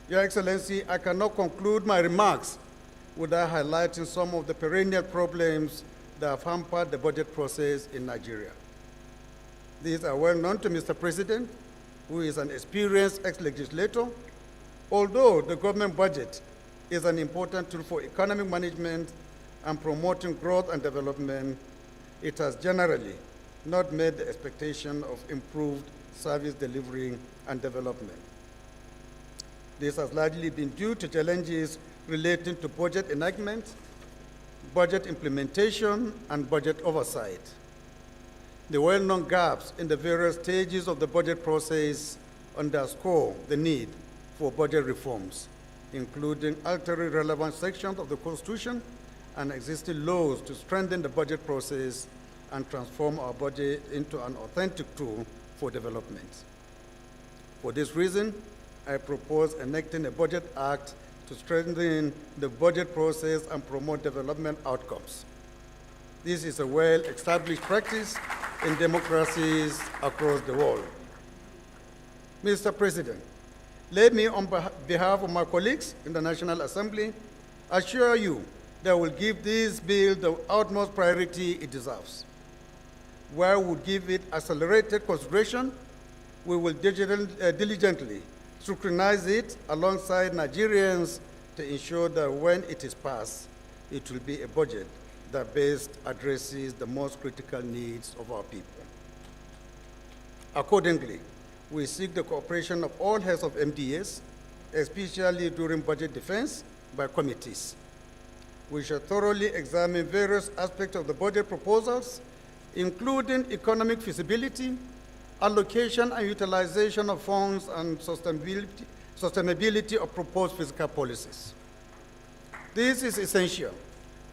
Your Excellency, I cannot conclude my remarks without highlighting some of the perennial problems that have hampered the budget process in Nigeria. These are well known to Mr. President, who is an experienced ex-legislator. Although the government budget is an important tool for economic management and promoting growth and development, it has generally not met the expectation of improved service delivery and development. This has largely been due to challenges relating to budget enactment, budget implementation, and budget oversight. The well-known gaps in the various stages of the budget process underscore the need for budget reforms, including altering relevant sections of the Constitution and existing laws to strengthen the budget process and transform our budget into an authentic tool for development. For this reason, I propose enacting a Budget Act to strengthen the budget process and promote development outcomes. This is a well-established practice in democracies across the world. Mr. President, let me, on behalf of my colleagues in the National Assembly, assure you that we'll give this bill the utmost priority it deserves. While we give it accelerated consideration, we will diligently scrutinize it alongside Nigerians to ensure that when it is passed, it will be a budget that best addresses the most critical needs of our people. Accordingly, we seek the cooperation of all heads of MDS, especially during budget defense by committees. We shall thoroughly examine various aspects of the budget proposals, including economic feasibility, allocation and utilization of funds, and sustainability of proposed fiscal policies. This is essential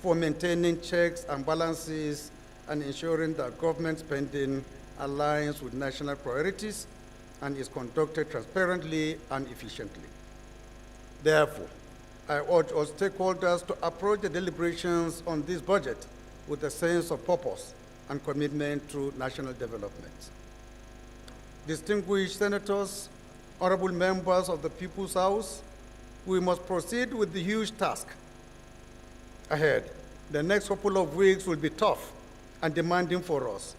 for maintaining checks and balances and ensuring that government spending aligns with national priorities and is conducted transparently and efficiently. Therefore, I urge all stakeholders to approach the deliberations on this budget with a sense of purpose and commitment to national development. Distinguished senators, honorable members of the People's House, we must proceed with the huge task ahead. The next couple of weeks will be tough and demanding for us,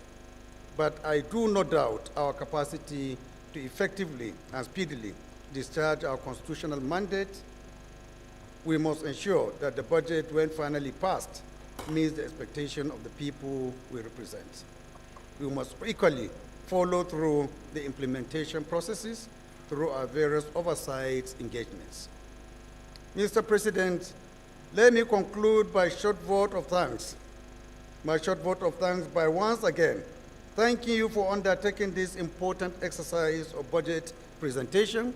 but I do not doubt our capacity to effectively and speedily discharge our constitutional mandate. We must ensure that the budget, when finally passed, meets the expectation of the people we represent. We must equally follow through the implementation processes through our various oversight engagements. Mr. President, let me conclude by a short vote of thanks. My short vote of thanks by once again thanking you for undertaking this important exercise of budget presentation.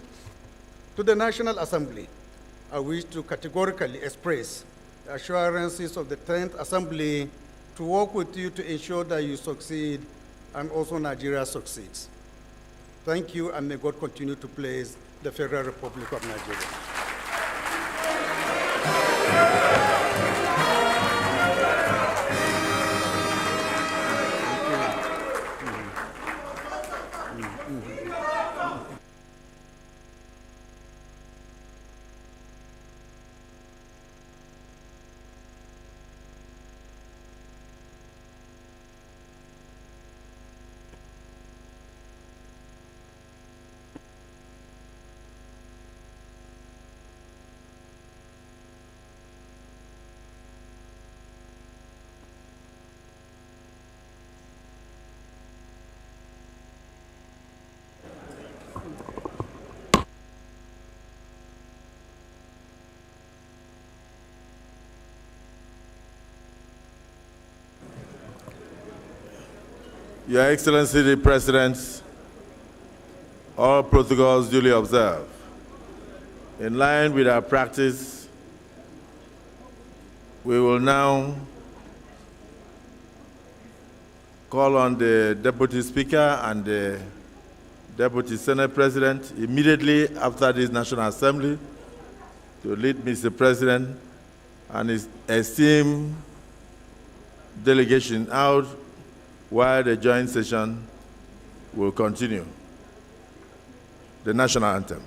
To the National Assembly, I wish to categorically express the assurances of the 10th Assembly to work with you to ensure that you succeed and also Nigeria succeeds. Thank you, and may God continue to bless the Federal Republic of Nigeria. Your Excellency the President, all protocols duly observed. In line with our practice, we will now call on the Deputy Speaker and the Deputy Senate President immediately after this National Assembly to lead Mr. President and his esteemed delegation out while the joint session will continue. The National Anthem.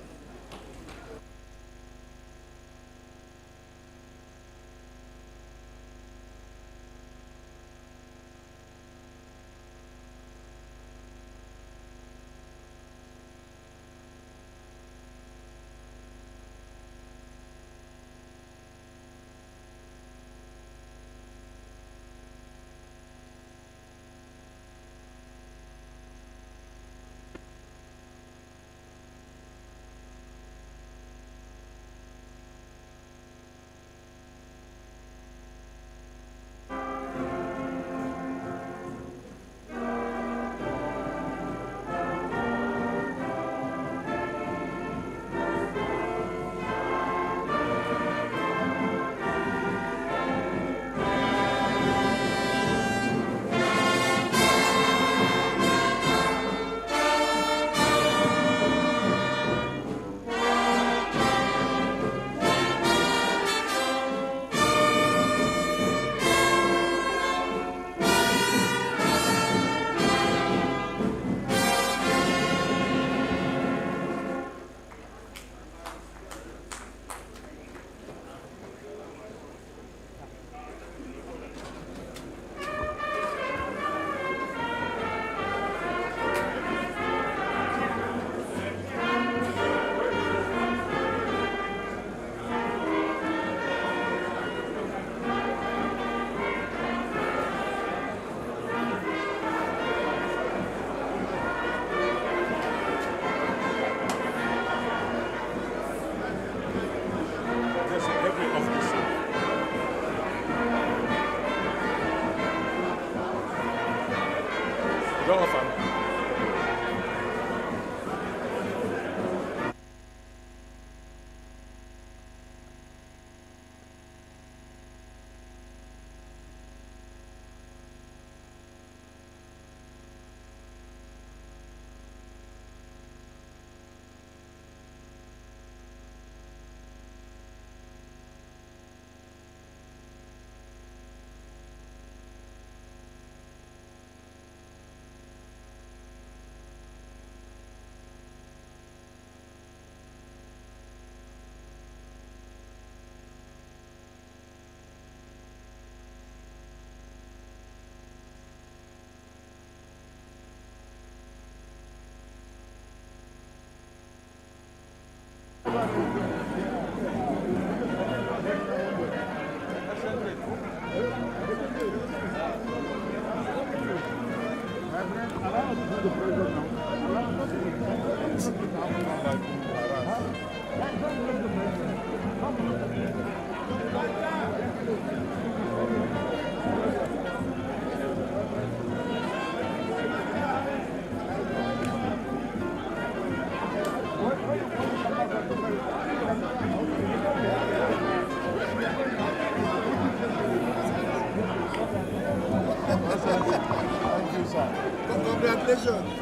Congratulations.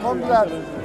Congrats.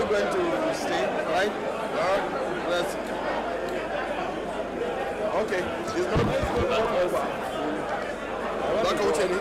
going to stay, right? Let's. Okay. It's not over. Dr. Ucheni.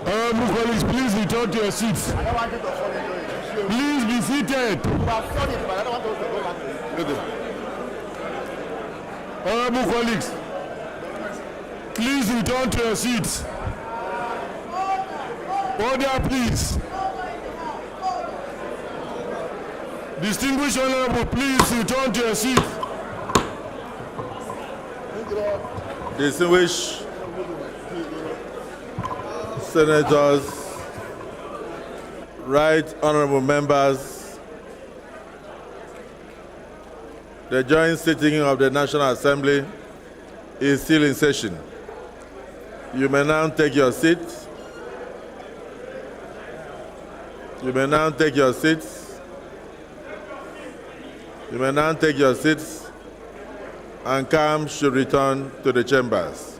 Honorable colleagues, please return to your seats. I don't want you to fall into it. Please be seated. You have done it, but I don't want us to go back to it. Honorable colleagues, please return to your seats. Order, please. Distinguished Honorable, please return to your seat. Distinguished senators, right honorable members, the joint sitting of the National Assembly is still in session. You may now take your seats. You may now take your seats. You may now take your seats, and calm should return to the chambers.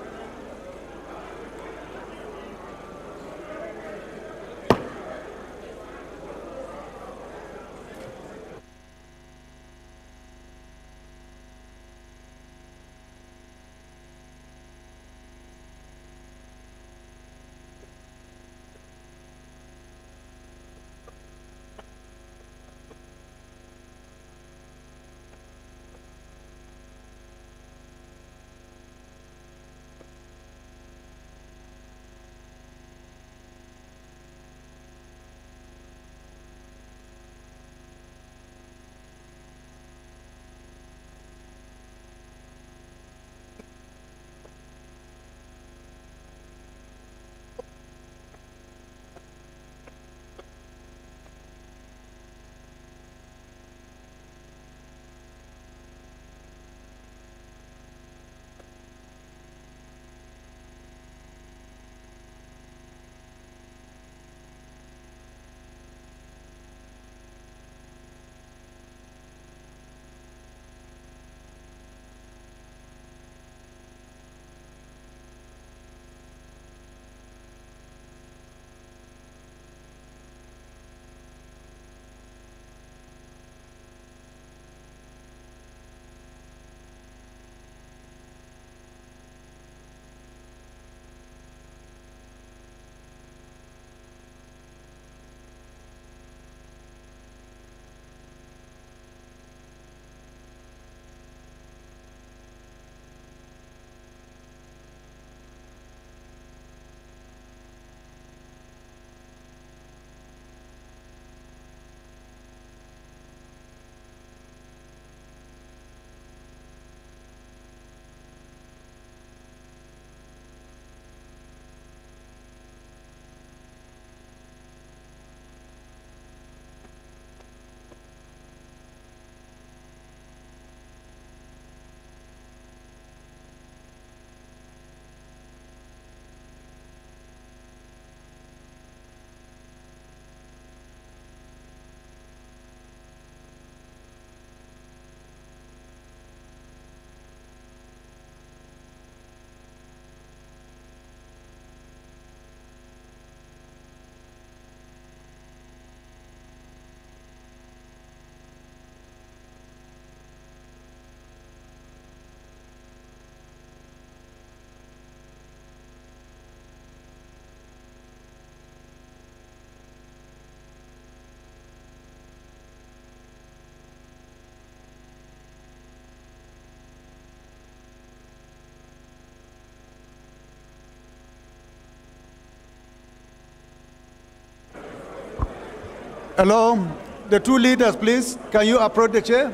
Hello, the two leaders, please. Can you approach the chair?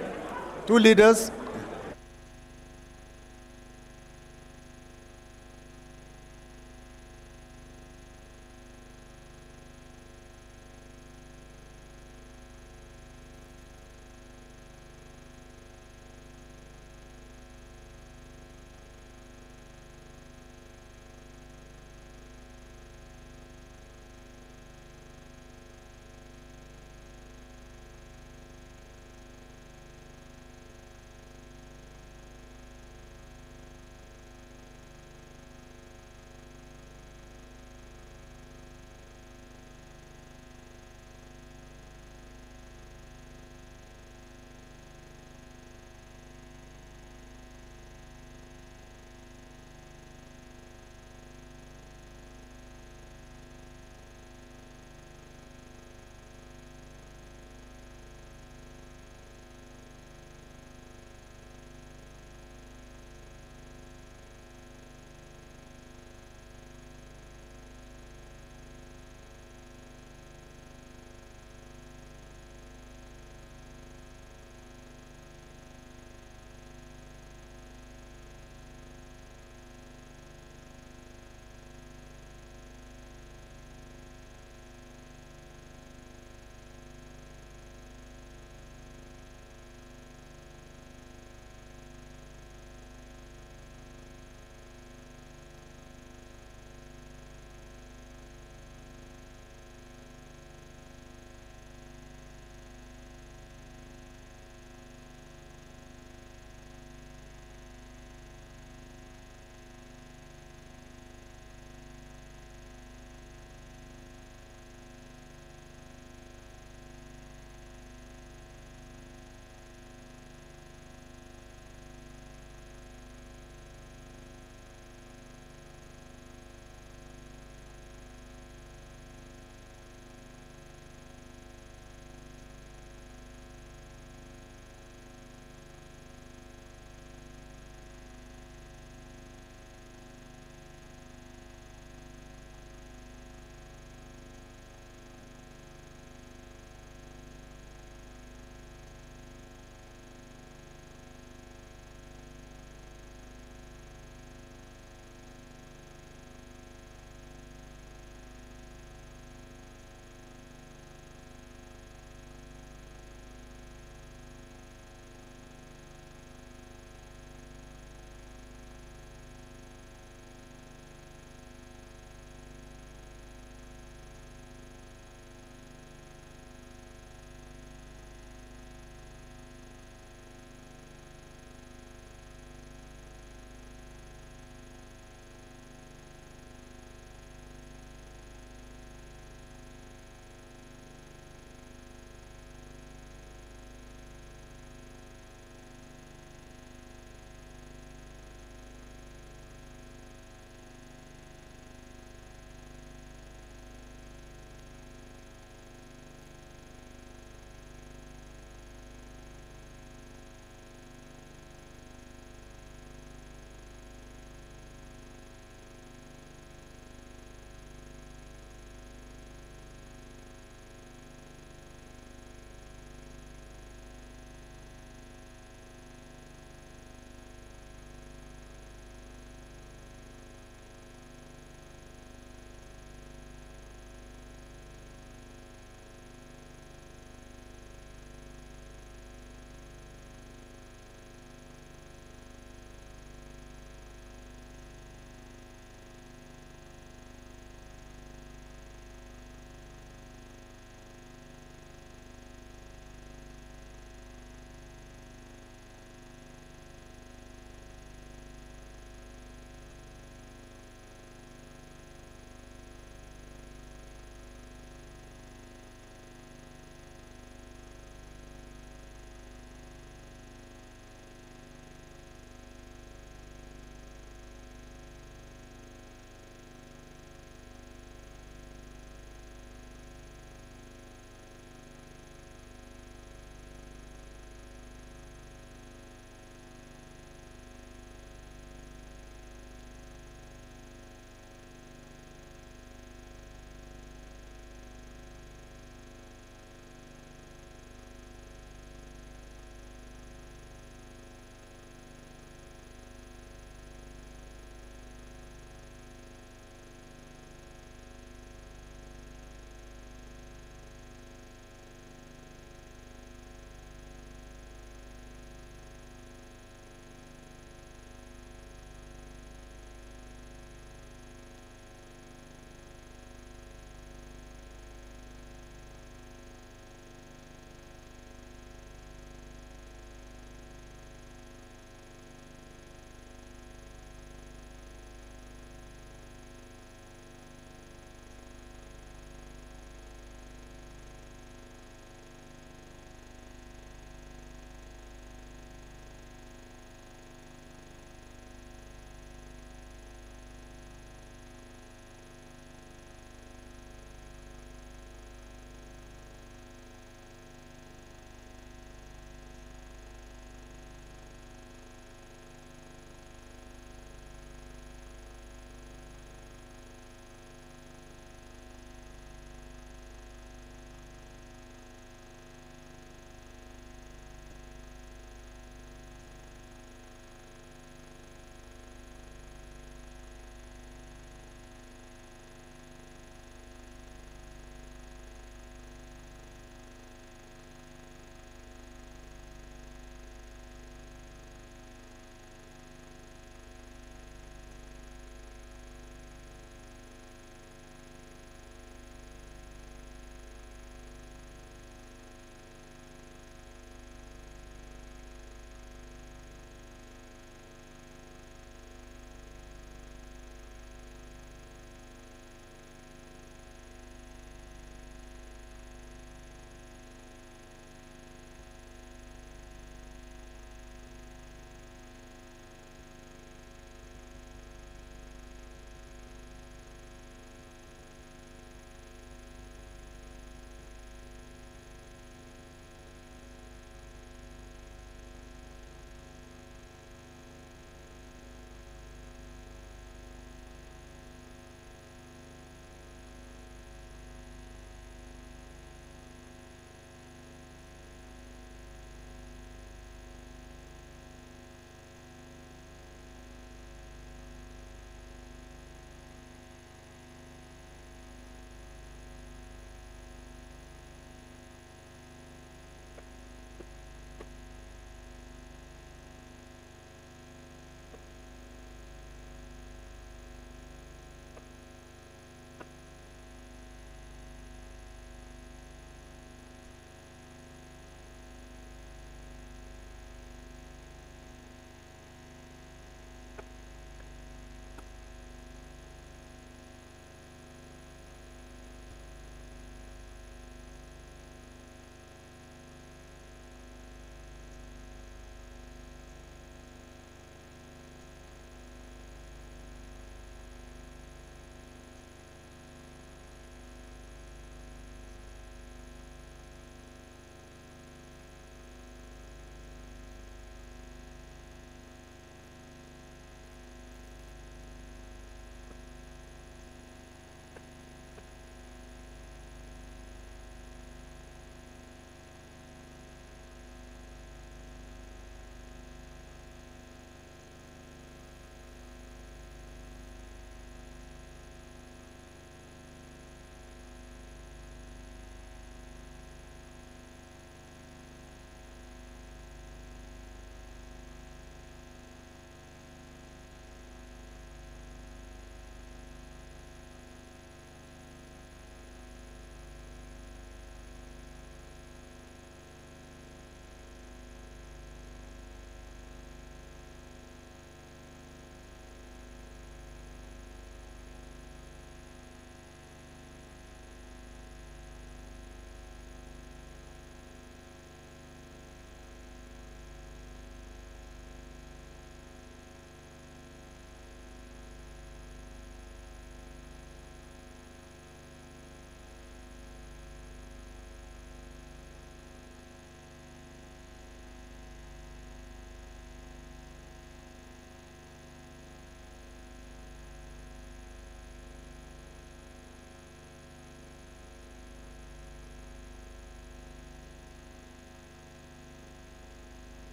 Two leaders.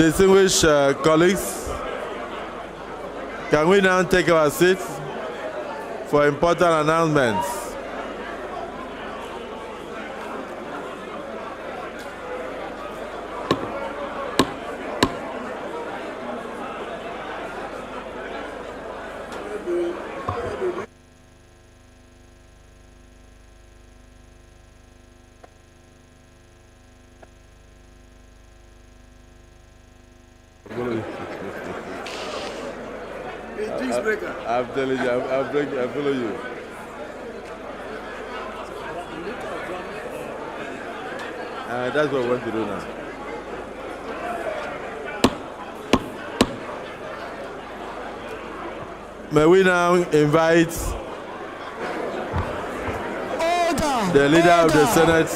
Distinguished colleagues, can we now take our seats for important announcements? I'm telling you, I follow you. That's what I want to do now. May we now invite the leader of the Senate,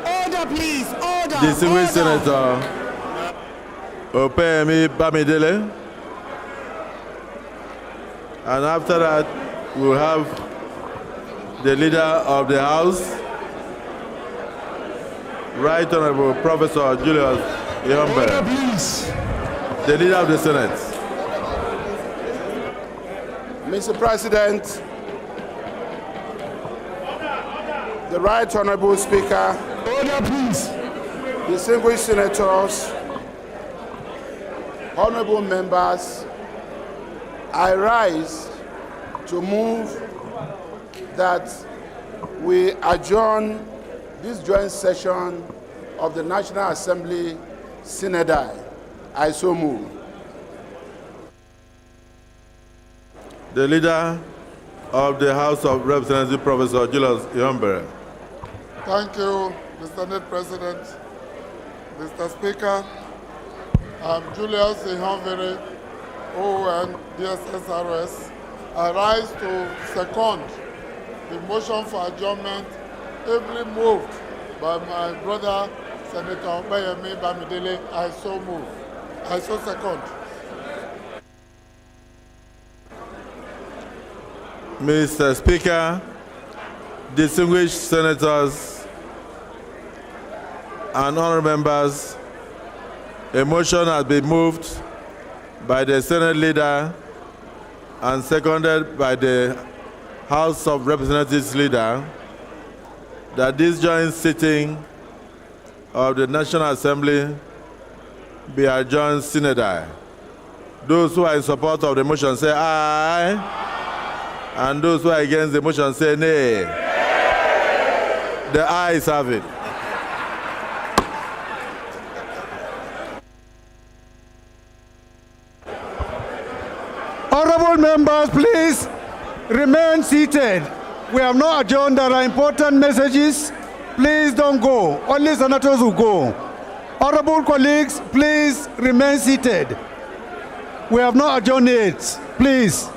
Order, please. Order. distinguished Senator Opeyemi Bamidele. And after that, we'll have the leader of the House, Right Honorable Professor Julius Ihonvbere, the leader of the Senate. Mr. President, the Right Honorable Speaker, Order, please. distinguished senators, honorable members, I rise to move that we adjourn this joint session of the National Assembly Synodi. I so move. The leader of the House of Representatives, Professor Julius Ihonvbere. Thank you, Mr. Senate President. Mr. Speaker, I'm Julius Ihonvbere, ON DSSRS. I rise to second the motion for adjournment ably moved by my brother, Senator Opeyemi Bamidele. I so move. I so second. Mr. Speaker, distinguished senators and honorable members, a motion has been moved by the Senate leader and seconded by the House of Representatives leader that this joint sitting of the National Assembly be adjourned sine die. Those who are in support of the motion say aye. And those who are against the motion say nay. The ayes have it. Honorable members, please remain seated. We have not adjourned. There are important messages. Please don't go. Only senators will go. Honorable colleagues, please remain seated. We have not adjourned yet. Please.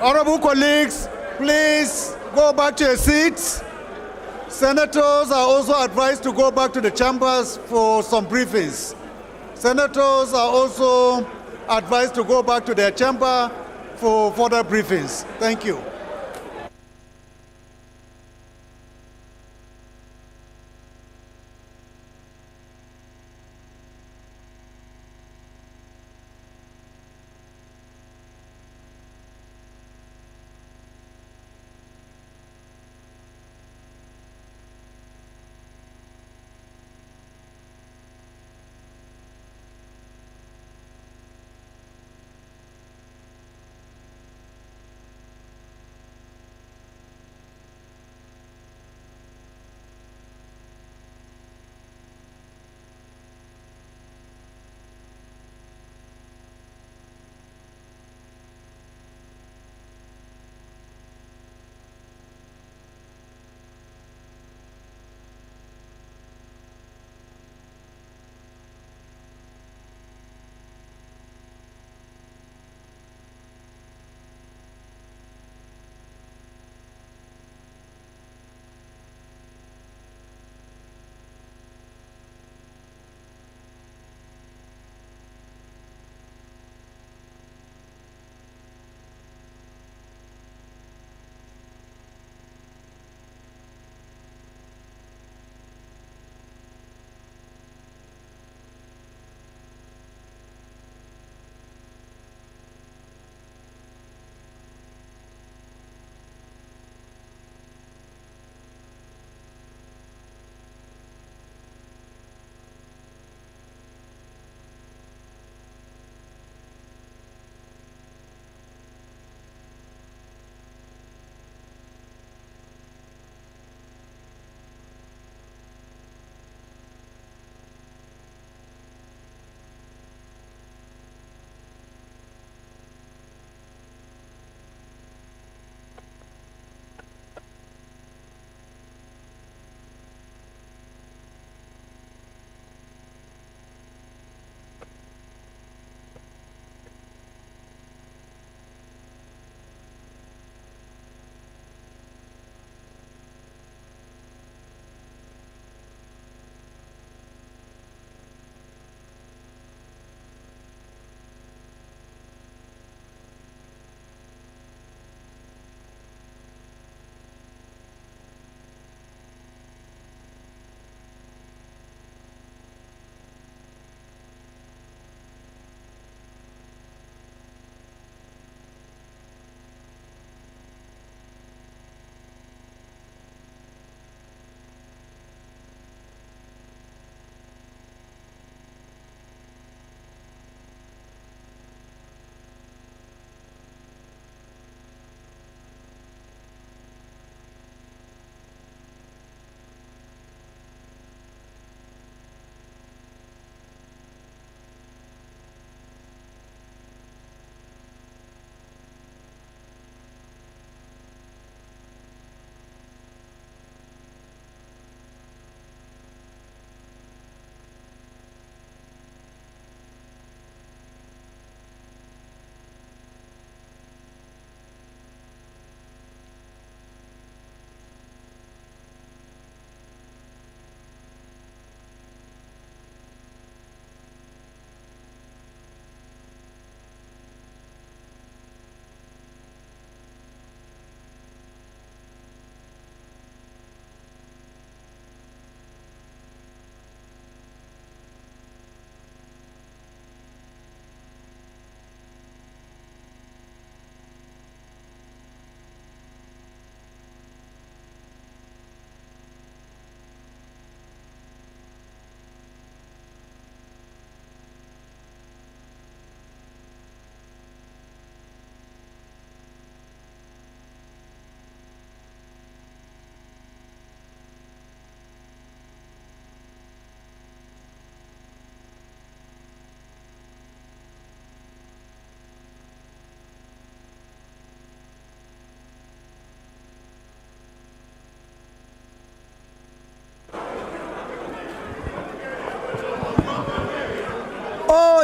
Honorable colleagues, please go back to your seats. Senators are also advised to go back to the chambers for some briefings. Senators are also advised to go back to their chamber for further briefings. Thank you.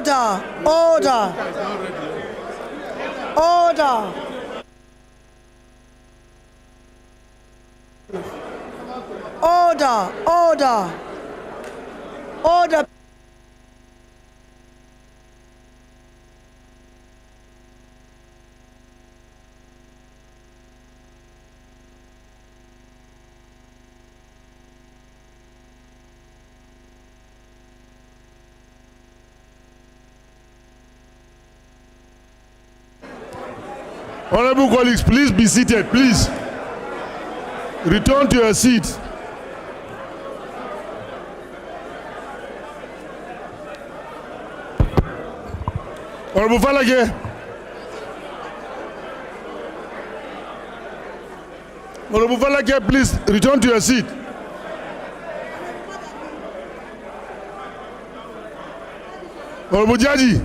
Order. Order. Order. Order. Order. Order. Honorable colleagues, please be seated, please. Return to your seat. Honorable Falage. Honorable Falage, please return to your seat. Honorable Jaji,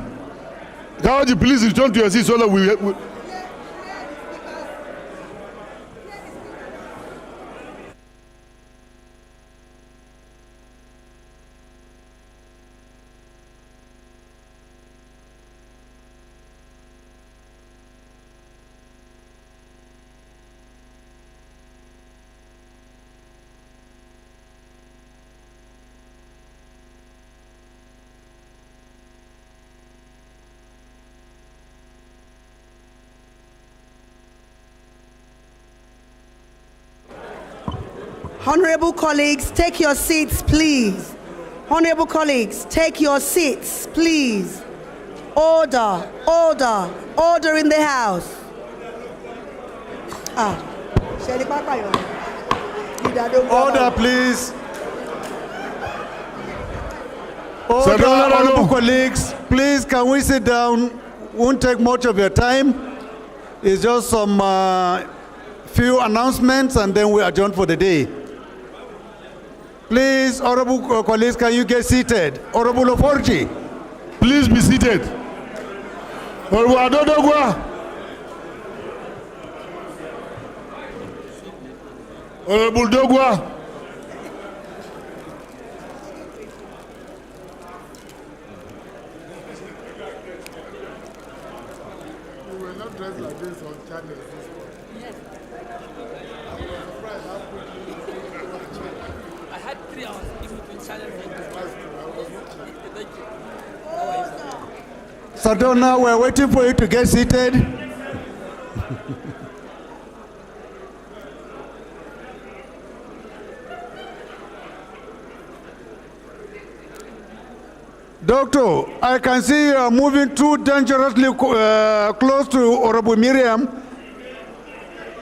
Gawaji, please return to your seat so that we Honorable colleagues, take your seats, please. Honorable colleagues, take your seats, please. Order, order, order in the House. Order, please. Order, honorable colleagues. Please, can we sit down? Won't take much of your time. It's just some few announcements and then we adjourn for the day. Please, honorable colleagues, can you get seated? Honorable Oforji, please be seated. Honorable Adodogwa. Honorable Dogwa. We were not dressed like this on channels. I had 3 hours in between channels. Sadona, we're waiting for you to get seated. Doctor, I can see you are moving too dangerously close to Honorable Miriam.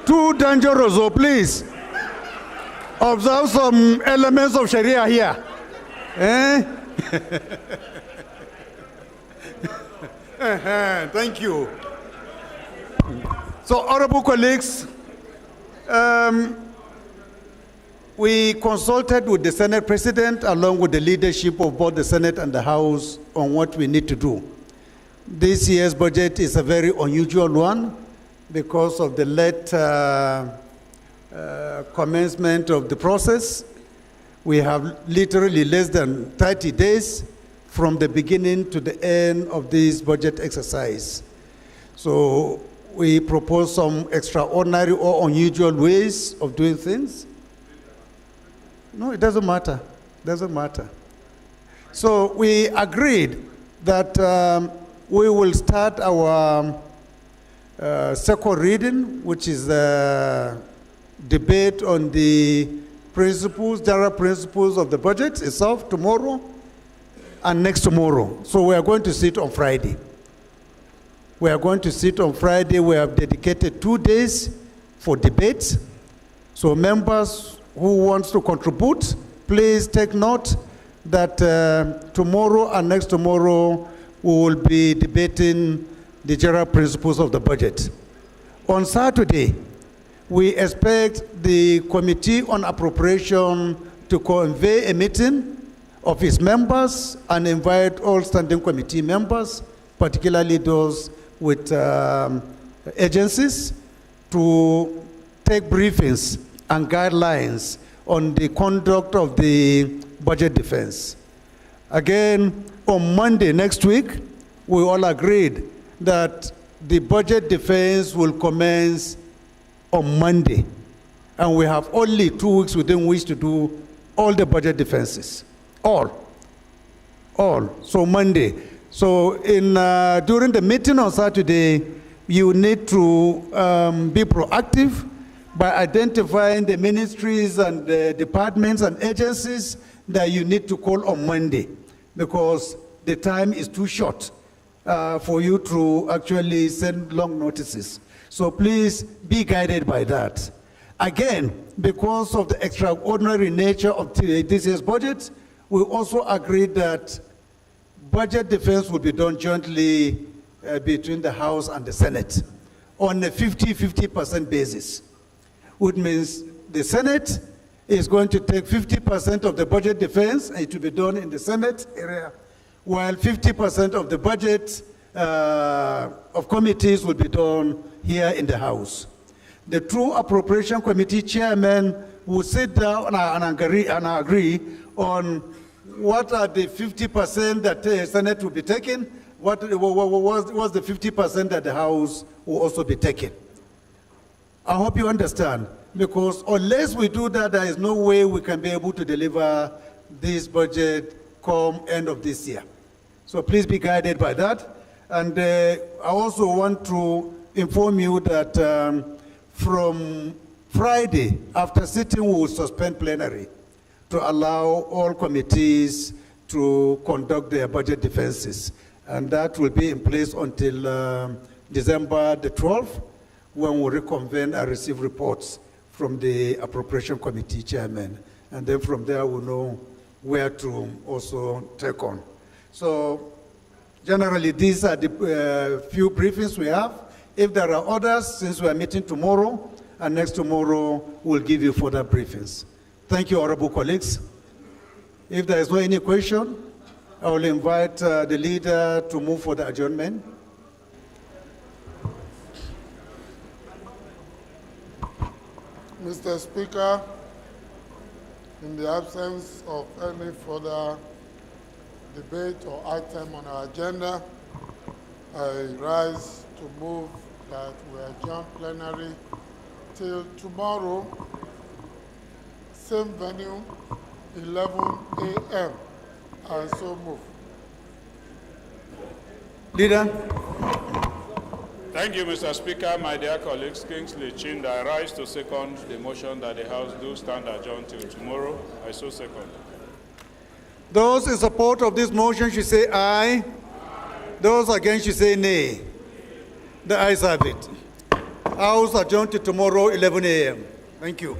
Too dangerous, so please observe some elements of Sharia here. Thank you. So, honorable colleagues, we consulted with the Senate President along with the leadership of both the Senate and the House on what we need to do. This year's budget is a very unusual one because of the late commencement of the process. We have literally less than 30 days from the beginning to the end of this budget exercise. So we propose some extraordinary or unusual ways of doing things. No, it doesn't matter. It doesn't matter. So we agreed that we will start our second reading, which is the debate on the principles, general principles of the budget itself tomorrow and next tomorrow. So we are going to sit on Friday. We are going to sit on Friday. We have dedicated 2 days for debate. So members who wants to contribute, please take note that tomorrow and next tomorrow we will be debating the general principles of the budget. On Saturday, we expect the Committee on Appropriation to convene a meeting of its members and invite all standing committee members, particularly those with agencies, to take briefings and guidelines on the conduct of the budget defense. Again, on Monday next week, we all agreed that the budget defense will commence on Monday. And we have only 2 weeks within which to do all the budget defenses. All. So Monday. So during the meeting on Saturday, you need to be proactive by identifying the ministries and the departments and agencies that you need to call on Monday, because the time is too short for you to actually send long notices. So please be guided by that. Again, because of the extraordinary nature of this year's budget, we also agreed that budget defense will be done jointly between the House and the Senate on a 50-50% basis, which means the Senate is going to take 50% of the budget defense, and it will be done in the Senate area, while 50% of the budget of committees will be done here in the House. The two appropriation committee chairmen will sit down and agree on what are the 50% that the Senate will be taking, what was the 50% that the House will also be taking. I hope you understand, because unless we do that, there is no way we can be able to deliver this budget come end of this year. So please be guided by that. And I also want to inform you that from Friday, after sitting, we will suspend plenary to allow all committees to conduct their budget defenses. And that will be in place until December the 12th, when we reconvene and receive reports from the appropriation committee chairman. And then from there, we'll know where to also take on. So generally, these are the few briefings we have. If there are others, since we are meeting tomorrow, and next tomorrow, we'll give you further briefings. Thank you, honorable colleagues. If there is no any question, I will invite the leader to move for the adjournment. Mr. Speaker, in the absence of any further debate or item on our agenda, I rise to move that we adjourn plenary till tomorrow, same venue, 11 a.m. I so move. Leader. Thank you, Mr. Speaker. My dear colleagues, Kingsley Chinda, I rise to second the motion that the House do stand adjourned till tomorrow. I so second. Those in support of this motion should say aye. Those against should say nay. The ayes have it. House adjourned to tomorrow, 11 a.m. Thank you.